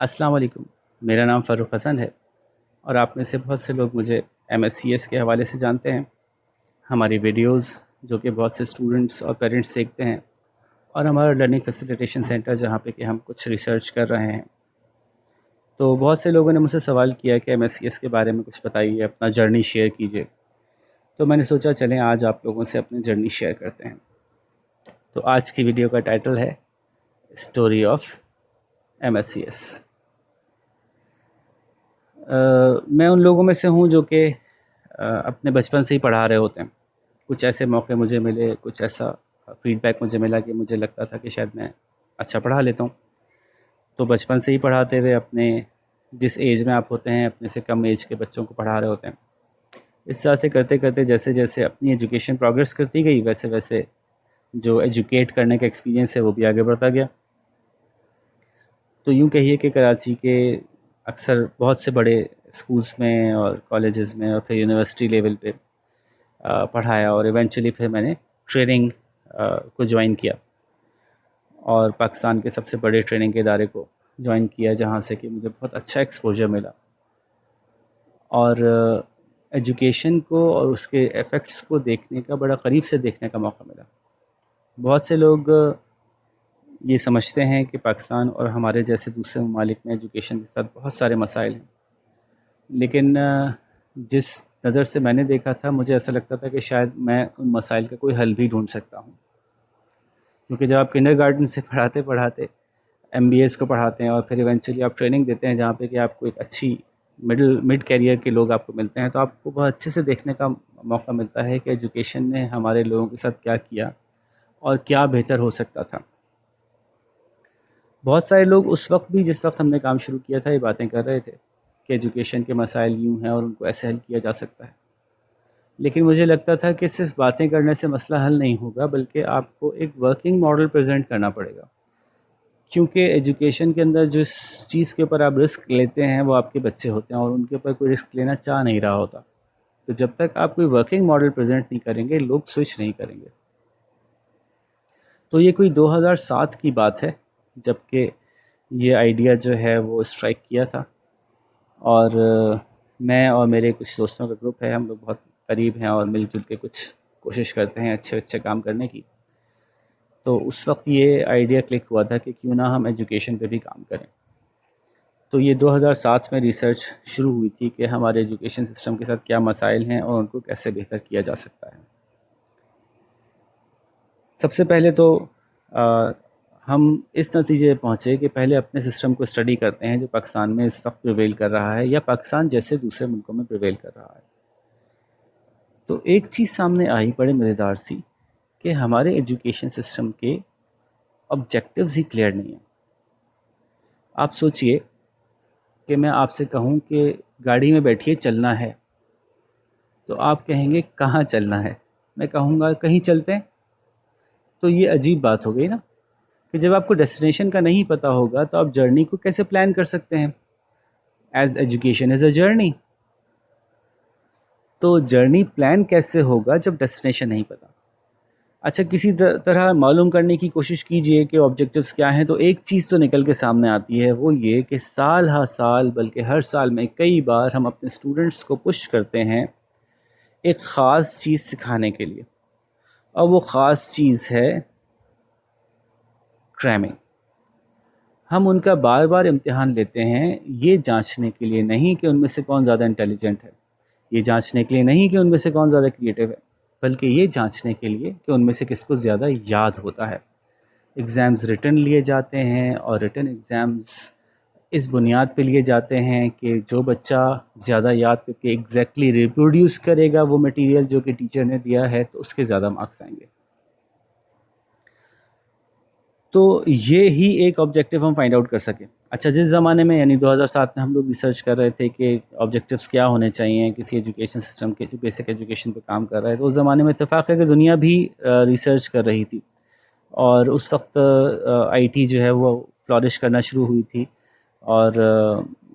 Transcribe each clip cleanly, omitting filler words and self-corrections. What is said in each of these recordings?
अस्सलाम वालेकुम। मेरा नाम फ़ारूक हसन है और आप में से बहुत से लोग मुझे MSCS के हवाले से जानते हैं। हमारी वीडियोस जो कि बहुत से स्टूडेंट्स और पेरेंट्स देखते हैं, और हमारा लर्निंग फैसिलिटेशन सेंटर जहाँ पे कि हम कुछ रिसर्च कर रहे हैं। तो बहुत से लोगों ने मुझसे सवाल किया कि MSCS के बारे में कुछ बताइए, अपना जर्नी शेयर कीजिए। तो मैंने सोचा चलें आज आप लोगों से अपनी जर्नी शेयर करते हैं। तो आज की वीडियो का टाइटल है स्टोरी ऑफ MSCS। मैं उन लोगों में से हूँ जो कि अपने बचपन से ही पढ़ा रहे होते हैं। कुछ ऐसे मौके मुझे मिले, कुछ ऐसा फ़ीडबैक मुझे मिला कि मुझे लगता था कि शायद मैं अच्छा पढ़ा लेता हूँ। तो बचपन से ही पढ़ाते हुए अपने जिस एज में आप होते हैं, अपने से कम एज के बच्चों को पढ़ा रहे होते हैं। इस तरह से करते करते जैसे जैसे अपनी एजुकेशन प्रोग्रेस करती गई, वैसे वैसे जो एजुकेट करने का एक्सपीरियंस है वो भी आगे बढ़ता गया। तो यूँ कहिए कि कराची के अक्सर बहुत से बड़े स्कूल्स में और कॉलेजेस में और फिर यूनिवर्सिटी लेवल पे पढ़ाया, और इवेंचुअली फिर मैंने ट्रेनिंग को ज्वाइन किया और पाकिस्तान के सबसे बड़े ट्रेनिंग के इदारे को ज्वाइन किया, जहाँ से कि मुझे बहुत अच्छा एक्सपोजर मिला और एजुकेशन को और उसके इफ़ेक्ट्स को देखने का, बड़ा करीब से देखने का मौका मिला। बहुत से लोग ये समझते हैं कि पाकिस्तान और हमारे जैसे दूसरे ममालिक में एजुकेशन के साथ बहुत सारे मसाइल हैं, लेकिन जिस नज़र से मैंने देखा था, मुझे ऐसा लगता था कि शायद मैं उन मसाइल का कोई हल भी ढूंढ सकता हूँ। क्योंकि जब आप किंडरगार्टन से पढ़ाते पढ़ाते MBAs को पढ़ाते हैं और फिर इवेंचुअली आप ट्रेनिंग देते हैं जहाँ पे कि आपको एक अच्छी मिड कैरियर के लोग आपको मिलते हैं, तो आपको बहुत अच्छे से देखने का मौका मिलता है कि एजुकेशन ने हमारे लोगों के साथ क्या किया और क्या बेहतर हो सकता था। बहुत सारे लोग उस वक्त भी, जिस वक्त हमने काम शुरू किया था, ये बातें कर रहे थे कि एजुकेशन के मसाइल यूँ हैं और उनको ऐसे हल किया जा सकता है। लेकिन मुझे लगता था कि सिर्फ बातें करने से मसला हल नहीं होगा, बल्कि आपको एक वर्किंग मॉडल प्रेजेंट करना पड़ेगा। क्योंकि एजुकेशन के अंदर जिस चीज़ के ऊपर आप रिस्क लेते हैं वो आपके बच्चे होते हैं और उनके ऊपर कोई रिस्क लेना चाह नहीं रहा होता। तो जब तक आप कोई वर्किंग मॉडल प्रेजेंट नहीं करेंगे, लोग स्विच नहीं करेंगे। तो ये कोई 2007 की बात है जबकि ये आइडिया जो है वो स्ट्राइक किया था, और मैं और मेरे कुछ दोस्तों का ग्रुप है, हम लोग बहुत करीब हैं और मिलजुल के कुछ कोशिश करते हैं अच्छे अच्छे काम करने की। तो उस वक्त ये आइडिया क्लिक हुआ था कि क्यों ना हम एजुकेशन पे भी काम करें। तो ये 2007 में रिसर्च शुरू हुई थी कि हमारे एजुकेशन सिस्टम के साथ क्या मसाइल हैं और उनको कैसे बेहतर किया जा सकता है। सबसे पहले तो आ, हम इस नतीजे पे पहुँचे कि पहले अपने सिस्टम को स्टडी करते हैं जो पाकिस्तान में इस वक्त प्रिवेल कर रहा है या पाकिस्तान जैसे दूसरे मुल्कों में प्रिवेल कर रहा है। तो एक चीज़ सामने आई बड़े मज़ेदार सी, कि हमारे एजुकेशन सिस्टम के ऑब्जेक्टिव्स ही क्लियर नहीं हैं। आप सोचिए कि मैं आपसे कहूँ कि गाड़ी में बैठिए, चलना है, तो आप कहेंगे कहाँ चलना है? मैं कहूँगा कहीं चलते हैं। तो ये अजीब बात हो गई ना, कि जब आपको डेस्टिनेशन का नहीं पता होगा तो आप जर्नी को कैसे प्लान कर सकते हैं? As education is a journey. तो जर्नी प्लान कैसे होगा जब डेस्टिनेशन नहीं पता? अच्छा, किसी तरह मालूम करने की कोशिश कीजिए कि ऑब्जेक्टिव्स क्या हैं, तो एक चीज़ तो निकल के सामने आती है, वो ये कि साल हर साल, बल्कि हर साल में कई बार हम अपने स्टूडेंट्स को पुश करते हैं एक ख़ास चीज़ सिखाने के लिए, और वो ख़ास चीज़ है क्रैमिंग। हम उनका बार बार इम्तिहान लेते हैं ये जांचने के लिए नहीं कि उनमें से कौन ज़्यादा इंटेलिजेंट है, ये जांचने के लिए नहीं कि उनमें से कौन ज़्यादा क्रिएटिव है, बल्कि ये जांचने के लिए कि उनमें से किसको ज़्यादा याद होता है। एग्ज़ाम्स रिटन लिए जाते हैं और रिटन एग्ज़ाम्स इस बुनियाद पे लिए जाते हैं कि जो बच्चा ज़्यादा याद करके एग्जैक्टली रिप्रोड्यूस करेगा वो मटेरियल जो कि टीचर ने दिया है, तो उसके ज़्यादा मार्क्स आएंगे। तो ये ही एक ऑब्जेक्टिव हम फाइंड आउट कर सकें। अच्छा, जिस ज़माने में यानी 2007 में हम लोग रिसर्च कर रहे थे कि ऑब्जेक्टिव्स क्या होने चाहिए किसी एजुकेशन सिस्टम के, बेसिक एजुकेशन पे काम कर रहा है, तो उस ज़माने में इत्तेफाक है कि दुनिया भी रिसर्च कर रही थी, और उस वक्त आईटी जो है वो फ्लॉरिश करना शुरू हुई थी, और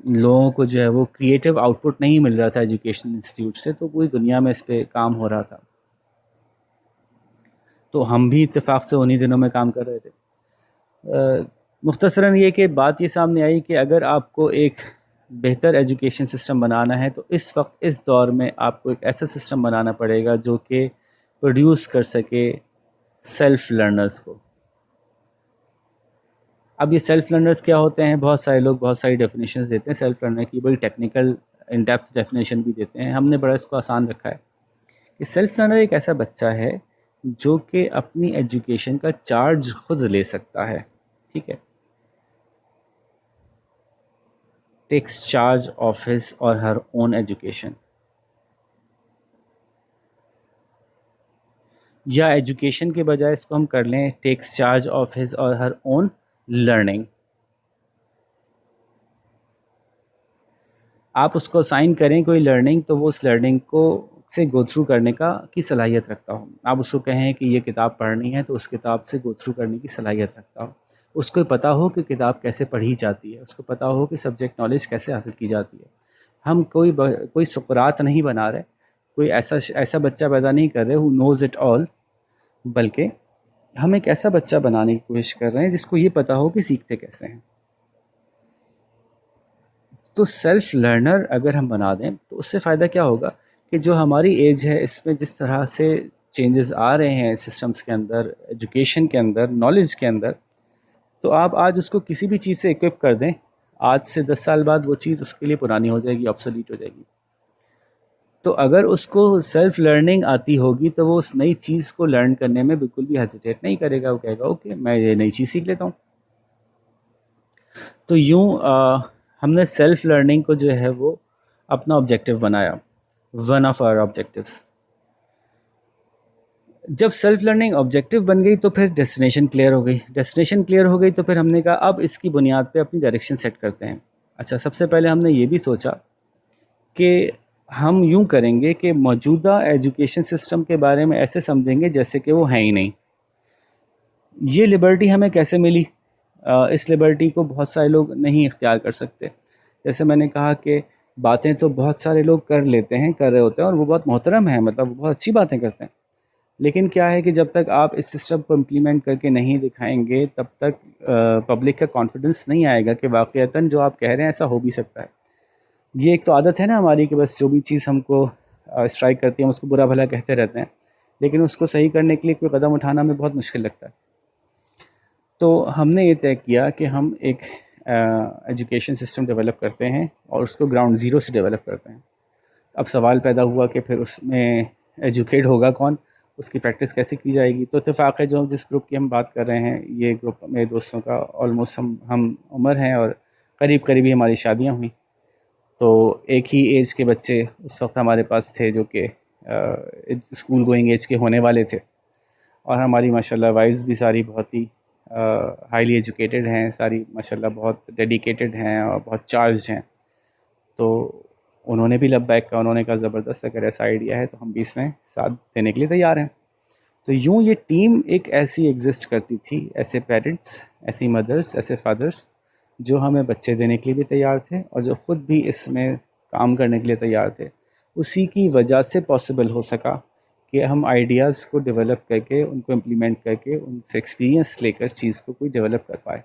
लोगों को जो है वो क्रिएटिव आउटपुट नहीं मिल रहा था एजुकेशन इंस्टीट्यूट से, तो पूरी दुनिया में इस पर काम हो रहा था। तो हम भी इत्तेफाक से उन्हीं दिनों में काम कर रहे थे। मुख्तसरन ये कि बात ये सामने आई कि अगर आपको एक बेहतर एजुकेशन सिस्टम बनाना है तो इस वक्त इस दौर में आपको एक ऐसा सिस्टम बनाना पड़ेगा जो कि प्रोड्यूस कर सके सेल्फ़ लर्नर्स को। अब ये सेल्फ़ लर्नर्स क्या होते हैं? बहुत सारे लोग बहुत सारी डेफिनेशंस देते हैं सेल्फ़ लर्नर की, बड़ी टेक्निकल इन डेप्थ डेफिनेशन भी देते हैं। हमने बड़ा इसको आसान रखा है कि सेल्फ़ लर्नर एक ऐसा बच्चा है जो कि अपनी एजुकेशन का चार्ज खुद ले सकता है। ठीक है, टेक्स चार्ज ऑफ हिज और हर ओन एजुकेशन, या एजुकेशन के बजाय इसको हम कर लें टेक्स चार्ज ऑफ हिज और हर ओन लर्निंग। आप उसको साइन करें कोई लर्निंग तो वो उस लर्निंग को से गो थ्रू करने का की सलाहियत रखता हो। आप उसको कहें कि ये किताब पढ़नी है तो उस किताब से गो थ्रू करने की सलाहियत रखता हो। उसको पता हो कि किताब कैसे पढ़ी जाती है, उसको पता हो कि सब्जेक्ट नॉलेज कैसे हासिल की जाती है। हम कोई सुकरात नहीं बना रहे, कोई ऐसा बच्चा पैदा नहीं कर रहे हु नोज़ इट ऑल, बल्कि हम एक ऐसा बच्चा बनाने की कोशिश कर रहे हैं जिसको ये पता हो कि सीखते कैसे हैं। तो सेल्फ लर्नर अगर हम बना दें तो उससे फ़ायदा क्या होगा कि जो हमारी एज है इसमें जिस तरह से चेंजेस आ रहे हैं सिस्टम्स के अंदर, एजुकेशन के अंदर, नॉलेज के अंदर, तो आप आज उसको किसी भी चीज़ से इक्विप कर दें, आज से 10 साल बाद वो चीज़ उसके लिए पुरानी हो जाएगी, ऑब्सोलीट हो जाएगी। तो अगर उसको सेल्फ लर्निंग आती होगी तो वो उस नई चीज़ को लर्न करने में बिल्कुल भी हेजिटेट नहीं करेगा। वो कहेगा ओके मैं ये नई चीज़ सीख लेता हूँ। तो हमने सेल्फ लर्निंग को जो है वो अपना ऑब्जेक्टिव बनाया, वन ऑफ आवर ऑब्जेक्टिव्स। जब सेल्फ लर्निंग ऑब्जेक्टिव बन गई तो फिर डेस्टिनेशन क्लियर हो गई। डेस्टिनेशन क्लियर हो गई तो फिर हमने कहा अब इसकी बुनियाद पे अपनी डायरेक्शन सेट करते हैं। अच्छा, सबसे पहले हमने ये भी सोचा कि हम यूं करेंगे कि मौजूदा एजुकेशन सिस्टम के बारे में ऐसे समझेंगे जैसे कि वो है ही नहीं। ये लिबर्टी हमें कैसे मिली? इस लिबर्टी को बहुत सारे लोग नहीं इख्तियार कर सकते। जैसे मैंने कहा कि बातें तो बहुत सारे लोग कर लेते हैं, कर रहे होते हैं और वो बहुत मोहतरम है, मतलब वो बहुत अच्छी बातें करते हैं। लेकिन क्या है कि जब तक आप इस सिस्टम को इम्प्लीमेंट करके नहीं दिखाएंगे तब तक पब्लिक का कॉन्फिडेंस नहीं आएगा कि वाक़ईतन जो आप कह रहे हैं ऐसा हो भी सकता है। ये एक तो आदत है ना हमारी कि बस जो भी चीज़ हमको स्ट्राइक करती है हम उसको बुरा भला कहते रहते हैं, लेकिन उसको सही करने के लिए कोई कदम उठाना हमें बहुत मुश्किल लगता है। तो हमने ये तय किया कि हम एक एजुकेशन सिस्टम डेवलप करते हैं और उसको ग्राउंड ज़ीरो से डेवलप करते हैं। अब सवाल पैदा हुआ कि फिर उसमें एजुकेट होगा कौन, उसकी प्रैक्टिस कैसे की जाएगी? तो इत्तेफाक है जो जिस ग्रुप की हम बात कर रहे हैं ये ग्रुप मेरे दोस्तों का ऑलमोस्ट हम उम्र हैं और करीब करीब ही हमारी शादियां हुई। तो एक ही एज के बच्चे उस वक्त हमारे पास थे जो कि स्कूल गोइंग एज के होने वाले थे, और हमारी माशाल्लाह वाइफ्स भी सारी बहुत ही हाईली एजुकेटेड हैं, सारी माशाल्लाह बहुत डेडिकेटेड हैं और बहुत चार्ज्ड हैं। तो उन्होंने भी लब्बैक कहा, उन्होंने कहा ज़बरदस्त अगर ऐसा आइडिया है तो हम भी इसमें साथ देने के लिए तैयार हैं। तो यूँ ये टीम एक ऐसी एग्जिस्ट करती थी, ऐसे पेरेंट्स, ऐसी मदर्स, ऐसे फादर्स जो हमें बच्चे देने के लिए भी तैयार थे और जो ख़ुद भी इसमें काम करने के लिए तैयार थे। उसी की वजह से पॉसिबल हो सका कि हम आइडियाज़ को डेवलप करके उनको इम्प्लीमेंट करके उनसे एक्सपीरियंस लेकर चीज़ को कोई डेवलप कर पाए।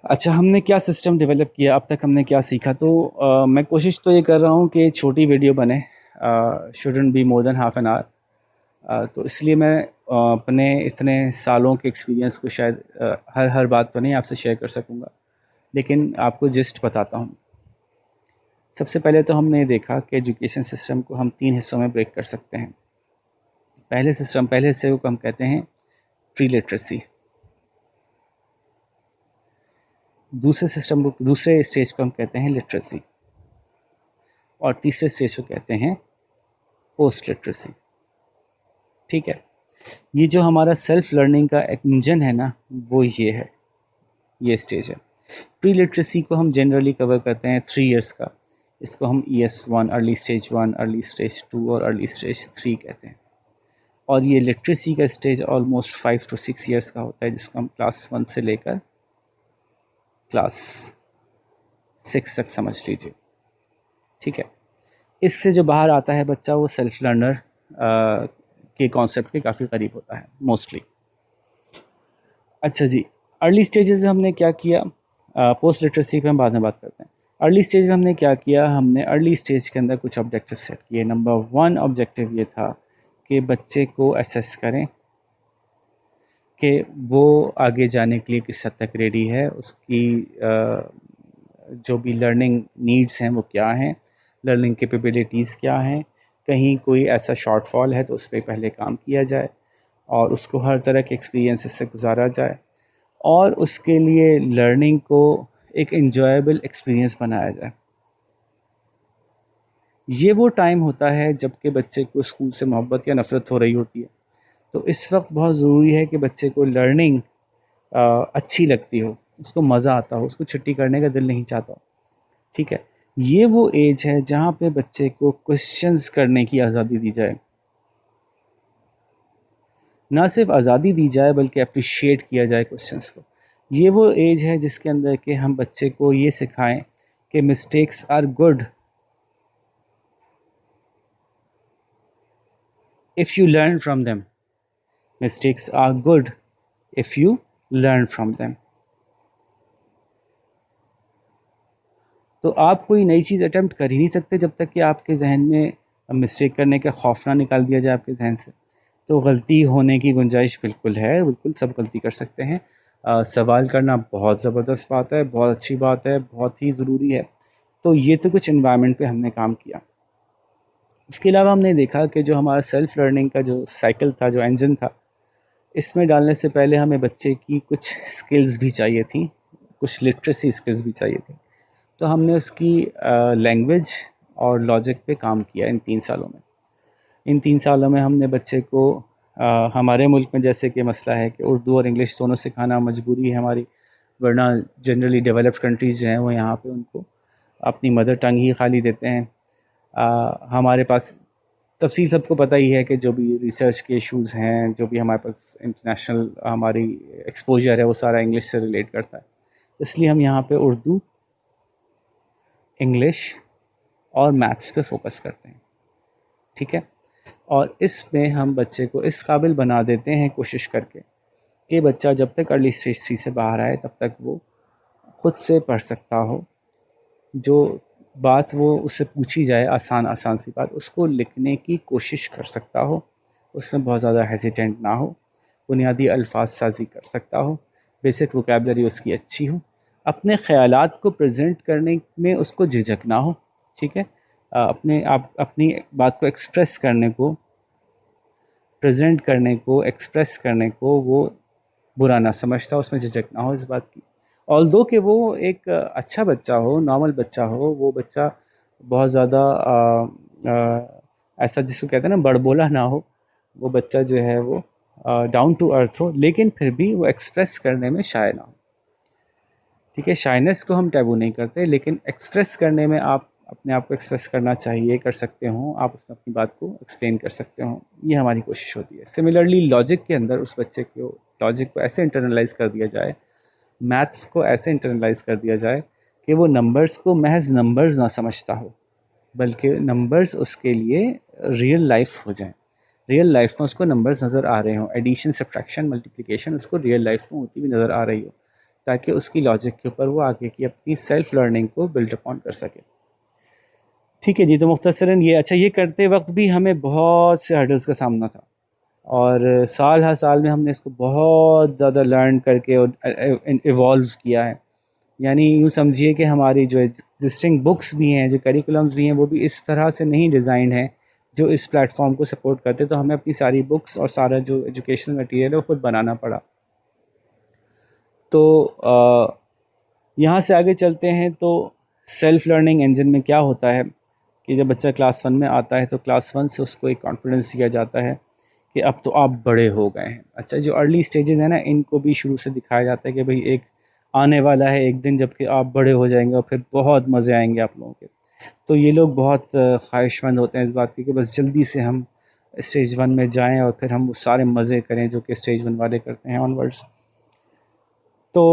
अच्छा, हमने क्या सिस्टम डेवलप किया, अब तक हमने क्या सीखा? तो मैं कोशिश तो ये कर रहा हूँ कि छोटी वीडियो बने, shouldn't be more than half an hour. तो इसलिए मैं अपने इतने सालों के एक्सपीरियंस को शायद हर बात तो नहीं आपसे शेयर कर सकूँगा, लेकिन आपको जिस्ट बताता हूँ। सबसे पहले तो हमने ये देखा कि एजुकेशन सिस्टम को हम 3 हिस्सों में ब्रेक कर सकते हैं। पहले हिस्से को हम कहते हैं प्री लिटरेसी। दूसरे स्टेज को हम कहते हैं लिटरेसी, और तीसरे स्टेज को कहते हैं पोस्ट लिटरेसी। ठीक है, ये जो हमारा सेल्फ लर्निंग का एक इंजन है ना, वो ये है, ये स्टेज है। प्री लिटरेसी को हम जनरली कवर करते हैं 3 इयर्स का। इसको हम ES1, early stage 1, early stage 2 और अर्ली स्टेज 3 कहते हैं। और ये लिटरेसी का स्टेज ऑलमोस्ट 5 to 6 इयर्स का होता है, जिसको हम क्लास 1 से लेकर क्लास 6 तक समझ लीजिए। ठीक है, इससे जो बाहर आता है बच्चा वो सेल्फ लर्नर के कॉन्सेप्ट के काफ़ी करीब होता है मोस्टली। अच्छा जी, अर्ली स्टेजेस में हमने क्या किया, पोस्ट लिटरेसी पे हम बाद में बात करते हैं। अर्ली स्टेज में हमने क्या किया, हमने अर्ली स्टेज के अंदर कुछ ऑब्जेक्टिव सेट किए। नंबर 1 ऑब्जेक्टिव ये था कि बच्चे को असेस करें कि वो आगे जाने के लिए किस हद तक रेडी है, उसकी जो भी लर्निंग नीड्स हैं वो क्या हैं, लर्निंग कैपेबिलिटीज़ क्या हैं, कहीं कोई ऐसा शॉर्टफॉल है तो उस पर पहले काम किया जाए और उसको हर तरह के एक्सपीरियंसेस से गुजारा जाए और उसके लिए लर्निंग को एक एन्जॉयबल एक्सपीरियंस बनाया जाए। ये वो टाइम होता है जबकि बच्चे को स्कूल से मोहब्बत या नफ़रत हो रही होती है। तो इस वक्त बहुत ज़रूरी है कि बच्चे को लर्निंग अच्छी लगती हो, उसको मज़ा आता हो, उसको छुट्टी करने का दिल नहीं चाहता हो। ठीक है, ये वो एज है जहाँ पे बच्चे को क्वेश्चंस करने की आज़ादी दी जाए, ना सिर्फ आज़ादी दी जाए बल्कि अप्रिशिएट किया जाए क्वेश्चंस को। ये वो एज है जिसके अंदर के हम बच्चे को ये सिखाएं कि mistakes are good if you learn from them, mistakes are good if you learn from them. तो आप कोई नई चीज़ अटेम्प्ट कर ही नहीं सकते जब तक कि आपके जहन में मिस्टेक करने का खौफ ना निकाल दिया जाए आपके जहन से। तो गलती होने की गुंजाइश बिल्कुल है, बिल्कुल सब गलती कर सकते हैं। सवाल करना बहुत ज़बरदस्त बात है, बहुत अच्छी बात है, बहुत ही ज़रूरी है। तो ये तो कुछ एनवायरनमेंट पे हमने काम किया। उसके अलावा हमने देखा कि जो हमारा सेल्फ़ लर्निंग का जो साइकिल था, जो इंजन था, इसमें डालने से पहले हमें बच्चे की कुछ स्किल्स भी चाहिए थी, कुछ लिटरेसी स्किल्स भी चाहिए थी। तो हमने उसकी लैंग्वेज और लॉजिक पे काम किया इन 3 सालों में। इन 3 सालों में हमने बच्चे को हमारे मुल्क में जैसे कि मसला है कि उर्दू और इंग्लिश दोनों सिखाना मजबूरी है हमारी, वरना जनरली डेवलप्ड कंट्रीज़ जो हैं वो यहाँ पे उनको अपनी मदर टंग ही खाली देते हैं। हमारे पास तफसील सबको पता ही है कि जो भी रिसर्च के इश्यूज़ हैं, जो भी हमारे पास इंटरनेशनल हमारी एक्सपोजर है वो सारा इंग्लिश से रिलेट करता है। इसलिए हम यहाँ पे उर्दू, इंग्लिश और मैथ्स पे फोकस करते हैं। ठीक है, और इसमें हम बच्चे को इस काबिल बना देते हैं कोशिश करके कि बच्चा जब तक अर्ली स्टेज 3 से बाहर आए तब तक वो ख़ुद से पढ़ सकता हो, जो बात वो उससे पूछी जाए आसान सी बात उसको लिखने की कोशिश कर सकता हो, उसमें बहुत ज़्यादा हेजिटेंट ना हो, बुनियादी अल्फाज साजी कर सकता हो, बेसिक वोकेबलरी उसकी अच्छी हो, अपने ख़यालात को प्रेजेंट करने में उसको झिझक ना हो। ठीक है, अपनी बात को एक्सप्रेस करने को, प्रेजेंट करने को, एक्सप्रेस करने को वो बुरा ना समझता, उसमें झिझक ना हो इस बात की। ऑल्दो कि वो एक अच्छा बच्चा हो, नॉर्मल बच्चा हो, वो बच्चा बहुत ज़्यादा ऐसा जिसको कहते हैं ना बड़बोला ना हो, वो बच्चा जो है वो डाउन टू अर्थ हो, लेकिन फिर भी वो एक्सप्रेस करने में शाय ना हो। ठीक है, शाइनेस को हम टैबू नहीं करते, लेकिन एक्सप्रेस करने में आप अपने आप को एक्सप्रेस करना चाहिए, कर सकते हो, आप उसमें अपनी बात को एक्सप्लेन कर सकते हो, ये हमारी कोशिश होती है। सिमिलरली लॉजिक के अंदर उस बच्चे को लॉजिक को ऐसे इंटरनलाइज कर दिया जाए, मैथ्स को ऐसे इंटरनलाइज कर दिया जाए कि वो नंबर्स को महज नंबर्स ना समझता हो, बल्कि नंबर्स उसके लिए रियल लाइफ हो जाएं, रियल लाइफ में उसको नंबर्स नज़र आ रहे हों, एडिशन, सब्ट्रैक्शन, मल्टीप्लिकेशन उसको रियल लाइफ में होती हुई नज़र आ रही हो, ताकि उसकी लॉजिक के ऊपर वो आगे की अपनी सेल्फ लर्निंग को बिल्ड अपॉन कर सके। ठीक है जी, तो मुख्तसरन ये अच्छा, ये करते वक्त भी हमें बहुत से हर्डल्स का सामना था और साल हर साल में हमने इसको बहुत ज़्यादा लर्न करके और इवॉल्व किया है। यानी यूँ समझिए कि हमारी जो एग्जिस्टिंग बुक्स भी हैं, जो करिकुलम्स भी हैं, वो भी इस तरह से नहीं डिज़ाइन है जो इस प्लेटफॉर्म को सपोर्ट करते, तो हमें अपनी सारी बुक्स और सारा जो एजुकेशनल मटेरियल है वो ख़ुद बनाना पड़ा। तो यहाँ से आगे चलते हैं। तो सेल्फ़ लर्निंग इंजन में क्या होता है कि जब बच्चा क्लास 1 में आता है तो क्लास 1 से उसको एक कॉन्फिडेंस दिया जाता है कि अब तो आप बड़े हो गए हैं। अच्छा, जो अर्ली स्टेजेस हैं ना, इनको भी शुरू से दिखाया जाता है कि भाई एक आने वाला है एक दिन जबकि आप बड़े हो जाएंगे और फिर बहुत मज़े आएंगे आप लोगों के। तो ये लोग बहुत ख्वाहिशमंद होते हैं इस बात की कि बस जल्दी से हम स्टेज 1 में जाएं और फिर हम वो सारे मज़े करें जो कि स्टेज 1 वाले करते हैं ऑनवर्ड्स। तो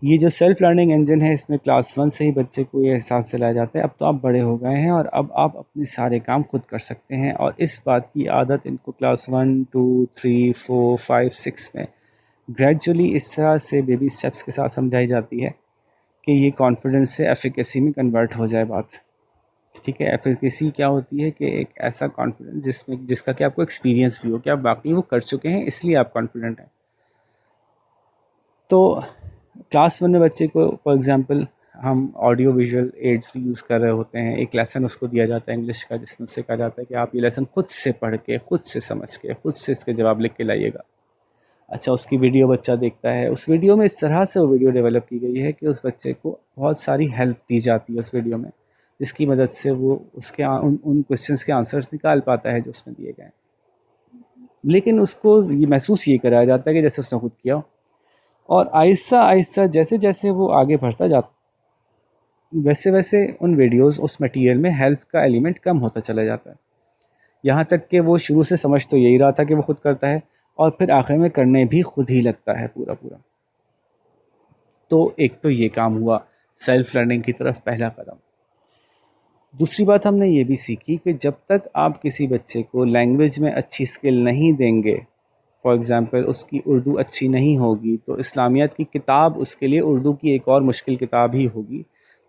ये जो सेल्फ़ लर्निंग इंजन है, इसमें क्लास 1 से ही बच्चे को ये एहसास दिलाया जाता है अब तो आप बड़े हो गए हैं और अब आप अपने सारे काम खुद कर सकते हैं। और इस बात की आदत इनको क्लास 1, 2, 3, 4, 5, 6 में ग्रेजुअली इस तरह से बेबी स्टेप्स के साथ समझाई जाती है कि ये कॉन्फिडेंस से एफिकेसी में कन्वर्ट हो जाए बात। ठीक है, एफिकेसी क्या होती है कि एक ऐसा कॉन्फिडेंस जिसका कि आपको एक्सपीरियंस भी हो कि आप वाकई वो कर चुके हैं, इसलिए आप कॉन्फिडेंट हैं। तो क्लास 1 में बच्चे को फॉर एग्ज़ाम्पल हम ऑडियो विजुअल एड्स भी यूज़ कर रहे होते हैं। एक लेसन उसको दिया जाता है इंग्लिश का, जिसमें उससे कहा जाता है कि आप ये लेसन खुद से पढ़ के, खुद से समझ के, खुद से इसके जवाब लिख के लाइएगा। अच्छा, उसकी वीडियो बच्चा देखता है। उस वीडियो में इस तरह से वो वीडियो डेवलप की गई है कि उस बच्चे को बहुत सारी हेल्प दी जाती है उस वीडियो में, जिसकी मदद से वो उसके उन क्वेश्चंस के आंसर्स निकाल पाता है जो उसमें दिए गए हैं। लेकिन उसको ये महसूस ये कराया जाता है कि जैसे उसने खुद किया। और आहिस्ता आहिस्ता जैसे जैसे वो आगे बढ़ता जाता, वैसे वैसे उन वीडियोस, उस मटेरियल में हेल्प का एलिमेंट कम होता चला जाता है। यहाँ तक कि वो शुरू से समझ तो यही रहा था कि वो खुद करता है, और फिर आखिर में करने भी खुद ही लगता है पूरा पूरा। तो एक तो ये काम हुआ, सेल्फ लर्निंग की तरफ पहला कदम। दूसरी बात हमने ये भी सीखी कि जब तक आप किसी बच्चे को लैंग्वेज में अच्छी स्किल नहीं देंगे, फॉर एग्ज़ाम्पल उसकी उर्दू अच्छी नहीं होगी, तो इस्लामियात की किताब उसके लिए उर्दू की एक और मुश्किल किताब ही होगी।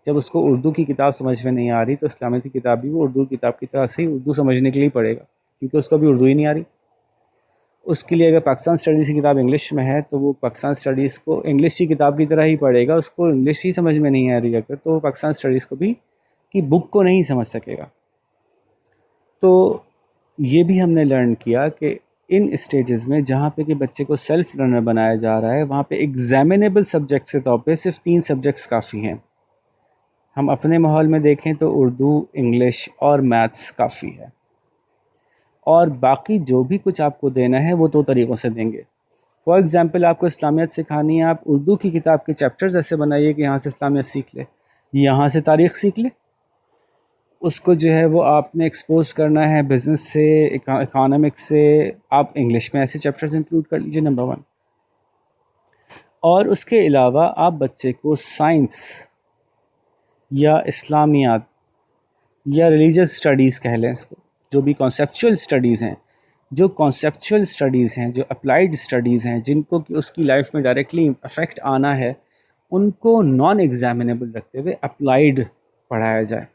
जब उसको उर्दू की किताब समझ में नहीं आ रही, तो इस्लामियात की किताब भी वो उर्दू की किताब की तरह से ही उर्दू समझने के लिए पड़ेगा, क्योंकि उसको भी उर्दू ही नहीं आ रही। उसके लिए अगर पाकिस्तान स्टडीज़ की किताब इंग्लिश में है, तो वो पाकिस्तान स्टडीज़ को इंग्लिश की किताब की तरह ही पढ़ेगा। उसको इंग्लिश ही समझ में नहीं आ रही अगर, तो वो पाकिस्तान स्टडीज़ को भी की बुक को नहीं समझ सकेगा। तो ये भी हमने लर्न किया कि इन स्टेजेस में जहाँ पे कि बच्चे को सेल्फ लर्नर बनाया जा रहा है, वहाँ पे एग्जामिनेबल सब्जेक्ट्स के तौर पे सिर्फ 3 सब्जेक्ट्स काफ़ी हैं। हम अपने माहौल में देखें तो उर्दू, इंग्लिश और मैथ्स काफ़ी है, और बाकी जो भी कुछ आपको देना है वो 2 तरीक़ों से देंगे। फॉर एग्ज़ाम्पल, आपको इस्लामियत सिखानी है, आप उर्दू की किताब के चैप्टर्स ऐसे बनाइए कि यहाँ से इस्लामियत सीख ले, यहाँ से तारीख़ सीख ले। उसको जो है वो आपने एक्सपोज़ करना है बिज़नेस से, इकोनॉमिक्स से, आप इंग्लिश में ऐसे चैप्टर्स इंक्लूड कर लीजिए, नंबर 1। और उसके अलावा आप बच्चे को साइंस या इस्लामियात या रिलीजियस स्टडीज़ कह लें इसको, जो भी कॉन्सेप्चुअल स्टडीज़ हैं, जो अप्लाइड स्टडीज़ हैं, जिनको कि उसकी लाइफ में डायरेक्टली अफेक्ट आना है, उनको नॉन एग्जामिनेबल रखते हुए अप्लाइड पढ़ाया जाए,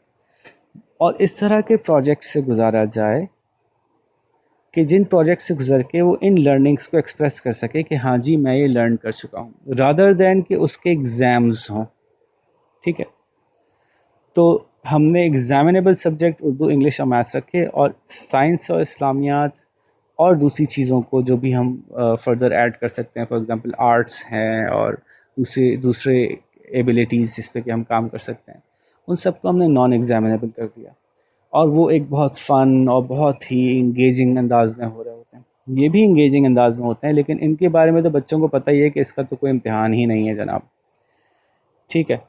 और इस तरह के प्रोजेक्ट से गुजारा जाए कि जिन प्रोजेक्ट से गुजर के वो इन लर्निंग्स को एक्सप्रेस कर सके कि हाँ जी, मैं ये लर्न कर चुका हूँ, रादर दैन कि उसके एग्ज़ाम्स हों। ठीक है, तो हमने एग्जामिनेबल सब्जेक्ट उर्दू, इंग्लिश और मैथ्स रखे, और साइंस और इस्लामियात और दूसरी चीज़ों को जो भी हम फर्दर ऐड कर सकते हैं, फॉर एग्जांपल आर्ट्स हैं और दूसरे एबिलिटीज़ जिस पे कि हम काम कर सकते हैं, उन सबको हमने नॉन एग्जामिनेबल कर दिया। और वो एक बहुत फ़न और बहुत ही इंगेजिंग अंदाज में हो रहे होते हैं। ये भी इंगेजिंग अंदाज में होते हैं, लेकिन इनके बारे में तो बच्चों को पता ही है कि इसका तो कोई इम्तिहान ही नहीं है जनाब। ठीक है,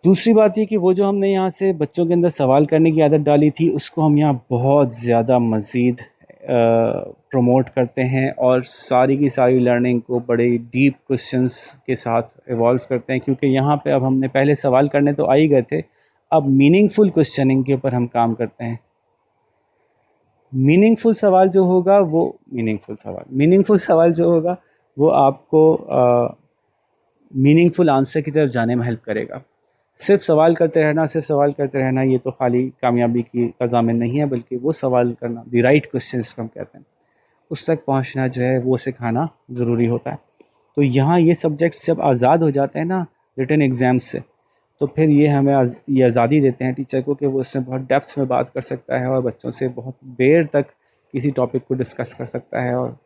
दूसरी बात ये कि वो जो हमने यहाँ से बच्चों के अंदर सवाल करने की आदत डाली थी, उसको हम यहाँ बहुत ज़्यादा मज़ीद प्रमोट करते हैं, और सारी की सारी लर्निंग को बड़े डीप क्वेश्चंस के साथ इवॉल्व करते हैं, क्योंकि यहाँ पे अब हमने पहले सवाल करने तो आ ही गए थे, अब मीनिंगफुल क्वेश्चनिंग के ऊपर हम काम करते हैं। मीनिंगफुल सवाल जो होगा वो आपको मीनिंगफुल आंसर की तरफ जाने में हेल्प करेगा। सिर्फ सवाल करते रहना ये तो खाली कामयाबी का ज़ामिन नहीं है, बल्कि वो सवाल करना, द राइट क्वेश्चन जिसको हम कहते हैं, उस तक पहुंचना जो है वो सिखाना ज़रूरी होता है। तो यहाँ ये सब्जेक्ट्स जब आज़ाद हो जाते हैं ना रिटन एग्ज़ाम से, तो फिर ये हमें ये आज़ादी देते हैं टीचर को कि वो इसमें बहुत डेप्थ में बात कर सकता है, और बच्चों से बहुत देर तक किसी टॉपिक को डिस्कस कर सकता है, और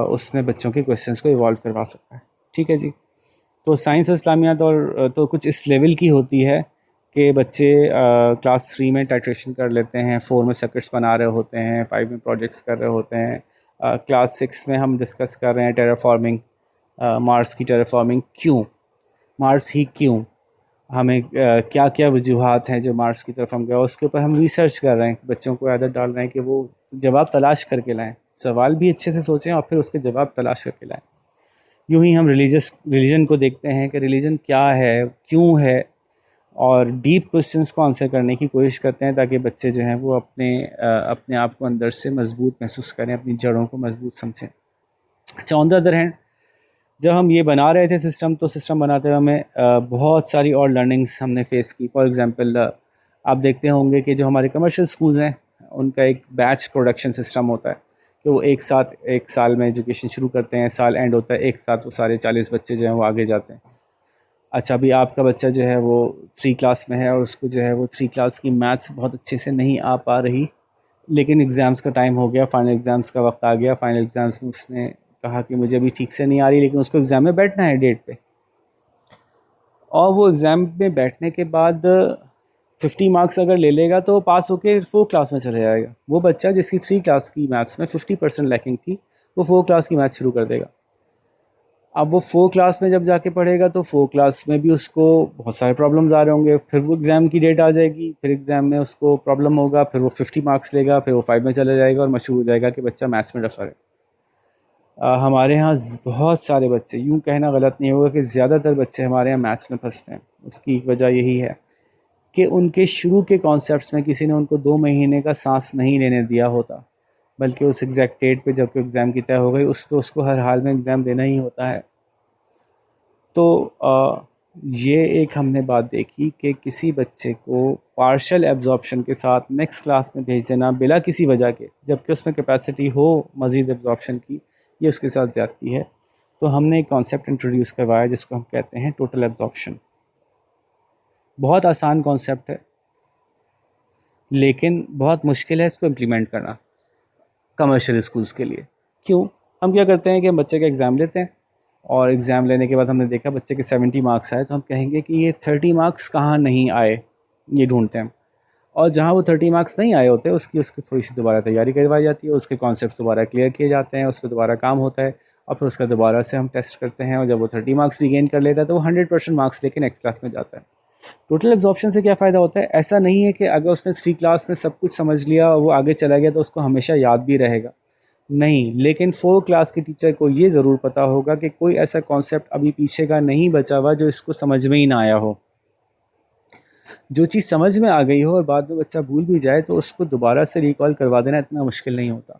उसमें बच्चों के क्वेश्चंस को इवॉल्व करवा सकता है। ठीक है जी। तो साइंस और इस्लामियात और तो कुछ इस लेवल की होती है कि बच्चे क्लास 3 में टाइट्रेशन कर लेते हैं, 4 में सर्किट्स बना रहे होते हैं, 5 में प्रोजेक्ट्स कर रहे होते हैं, क्लास 6 में हम डिस्कस कर रहे हैं टेराफॉर्मिंग, मार्स की टेराफॉर्मिंग, मार्स ही क्यों, हमें क्या क्या वजूहात हैं जो मार्स की तरफ हम गए, उसके ऊपर हम रिसर्च कर रहे हैं। बच्चों को आदत डाल रहे हैं कि वो जवाब तलाश करके लाएं, सवाल भी अच्छे से सोचें और फिर उसके जवाब तलाश करके लाएं। यूँ ही हम रिलीजन को देखते हैं कि रिलीजन क्या है, क्यों है, और डीप क्वेश्चंस को आंसर करने की कोशिश करते हैं, ताकि बच्चे जो हैं वो अपने आप को अंदर से मजबूत महसूस करें, अपनी जड़ों को मजबूत समझें। अच्छा, ऑन द अदर हैंड जब हम ये बना रहे थे सिस्टम, तो सिस्टम बनाते हुए हमें बहुत सारी और लर्निंग्स हमने फेस की। फॉर एग्जांपल आप देखते होंगे कि जो हमारे कमर्शियल स्कूल्स हैं उनका एक बैच प्रोडक्शन सिस्टम होता है कि वो एक साथ एक साल में एजुकेशन शुरू करते हैं, साल एंड होता है, एक साथ वो सारे 40 बच्चे जो हैं वो आगे जाते हैं। अच्छा, अभी आपका बच्चा जो है वो 3 क्लास में है और उसको जो है वो 3 क्लास की मैथ्स बहुत अच्छे से नहीं आ पा रही, लेकिन एग्ज़ाम्स का टाइम हो गया, फाइनल एग्ज़ाम्स का वक्त आ गया। फाइनल एग्ज़ाम्स में उसने कहा कि मुझे अभी ठीक से नहीं आ रही, लेकिन उसको एग्ज़ाम में बैठना है डेट पे, और वो एग्ज़ाम में बैठने के बाद 50 मार्क्स अगर ले लेगा तो पास होके 4 क्लास में चले जाएगा। वो बच्चा जिसकी 3 क्लास की मैथ्स में 50% लैकिंग थी, वो 4 क्लास की मैथ्स शुरू कर देगा। अब वो 4 क्लास में जब जाके पढ़ेगा तो 4 क्लास में भी उसको बहुत सारे प्रॉब्लम्स आ रहे होंगे, फिर वो एग्ज़ाम की डेट आ जाएगी, फिर एग्ज़ाम में उसको प्रॉब्लम होगा, फिर वो 50 मार्क्स लेगा, फिर वो 5 में चला जाएगा और मशहूर हो जाएगा कि बच्चा मैथ्स में डफर है। हमारे यहाँ बहुत सारे बच्चे, यूँ कहना गलत नहीं होगा कि ज़्यादातर बच्चे हमारे यहाँ मैथ्स में फंसते हैं। उसकी एक वजह यही है कि उनके शुरू के कॉन्सेप्ट्स में किसी ने उनको 2 महीने का सांस नहीं लेने दिया होता, बल्कि उस एग्जैक्ट डेट पे जब एग्ज़ाम की तय हो गई उस पर उसको हर हाल में एग्ज़ाम देना ही होता है। तो ये एक हमने बात देखी कि किसी बच्चे को पार्शल एब्जॉर्प्शन के साथ नेक्स्ट क्लास में भेज देना बिला किसी वजह के, जबकि उसमें कैपेसिटी हो मज़ीद एब्जॉर्प्शन की, ये उसके साथ ज़्यादती है। तो हमने एक कॉन्सेप्ट इंट्रोड्यूस करवाया जिसको हम कहते हैं टोटल एब्जॉर्प्शन। बहुत आसान कॉन्सेप्ट है, लेकिन बहुत मुश्किल है इसको इम्प्लीमेंट करना कमर्शियल स्कूल्स के लिए। क्यों? हम क्या करते हैं कि हम बच्चे का एग्ज़ाम लेते हैं, और एग्ज़ाम लेने के बाद हमने देखा बच्चे के 70 मार्क्स आए, तो हम कहेंगे कि ये 30 मार्क्स कहाँ नहीं आए, ये ढूंढते हैं। और जहाँ वो 30 मार्क्स नहीं आए होते उसकी उसकी थोड़ी सी दोबारा तैयारी करवाई जाती है, उसके कॉन्सेप्ट दोबारा क्लियर किए जाते हैं, उस पर दोबारा काम होता है, और फिर उसका दोबारा से हम टेस्ट करते हैं, और जब वो 30 मार्क्स भी गेन कर लेता है तो वो 100% मार्क्स लेके नेक्स्ट क्लास में जाता है। टोटल एब्जॉर्प्शन से क्या फ़ायदा होता है? ऐसा नहीं है कि अगर उसने 3 क्लास में सब कुछ समझ लिया और वो आगे चला गया तो उसको हमेशा याद भी रहेगा, नहीं। लेकिन 4 क्लास के टीचर को ये ज़रूर पता होगा कि कोई ऐसा कॉन्सेप्ट अभी पीछे का नहीं बचा हुआ जो इसको समझ में ही ना आया हो। जो चीज़ समझ में आ गई हो और बाद में बच्चा भूल भी जाए तो उसको दोबारा से रिकॉल करवा देना इतना मुश्किल नहीं होता।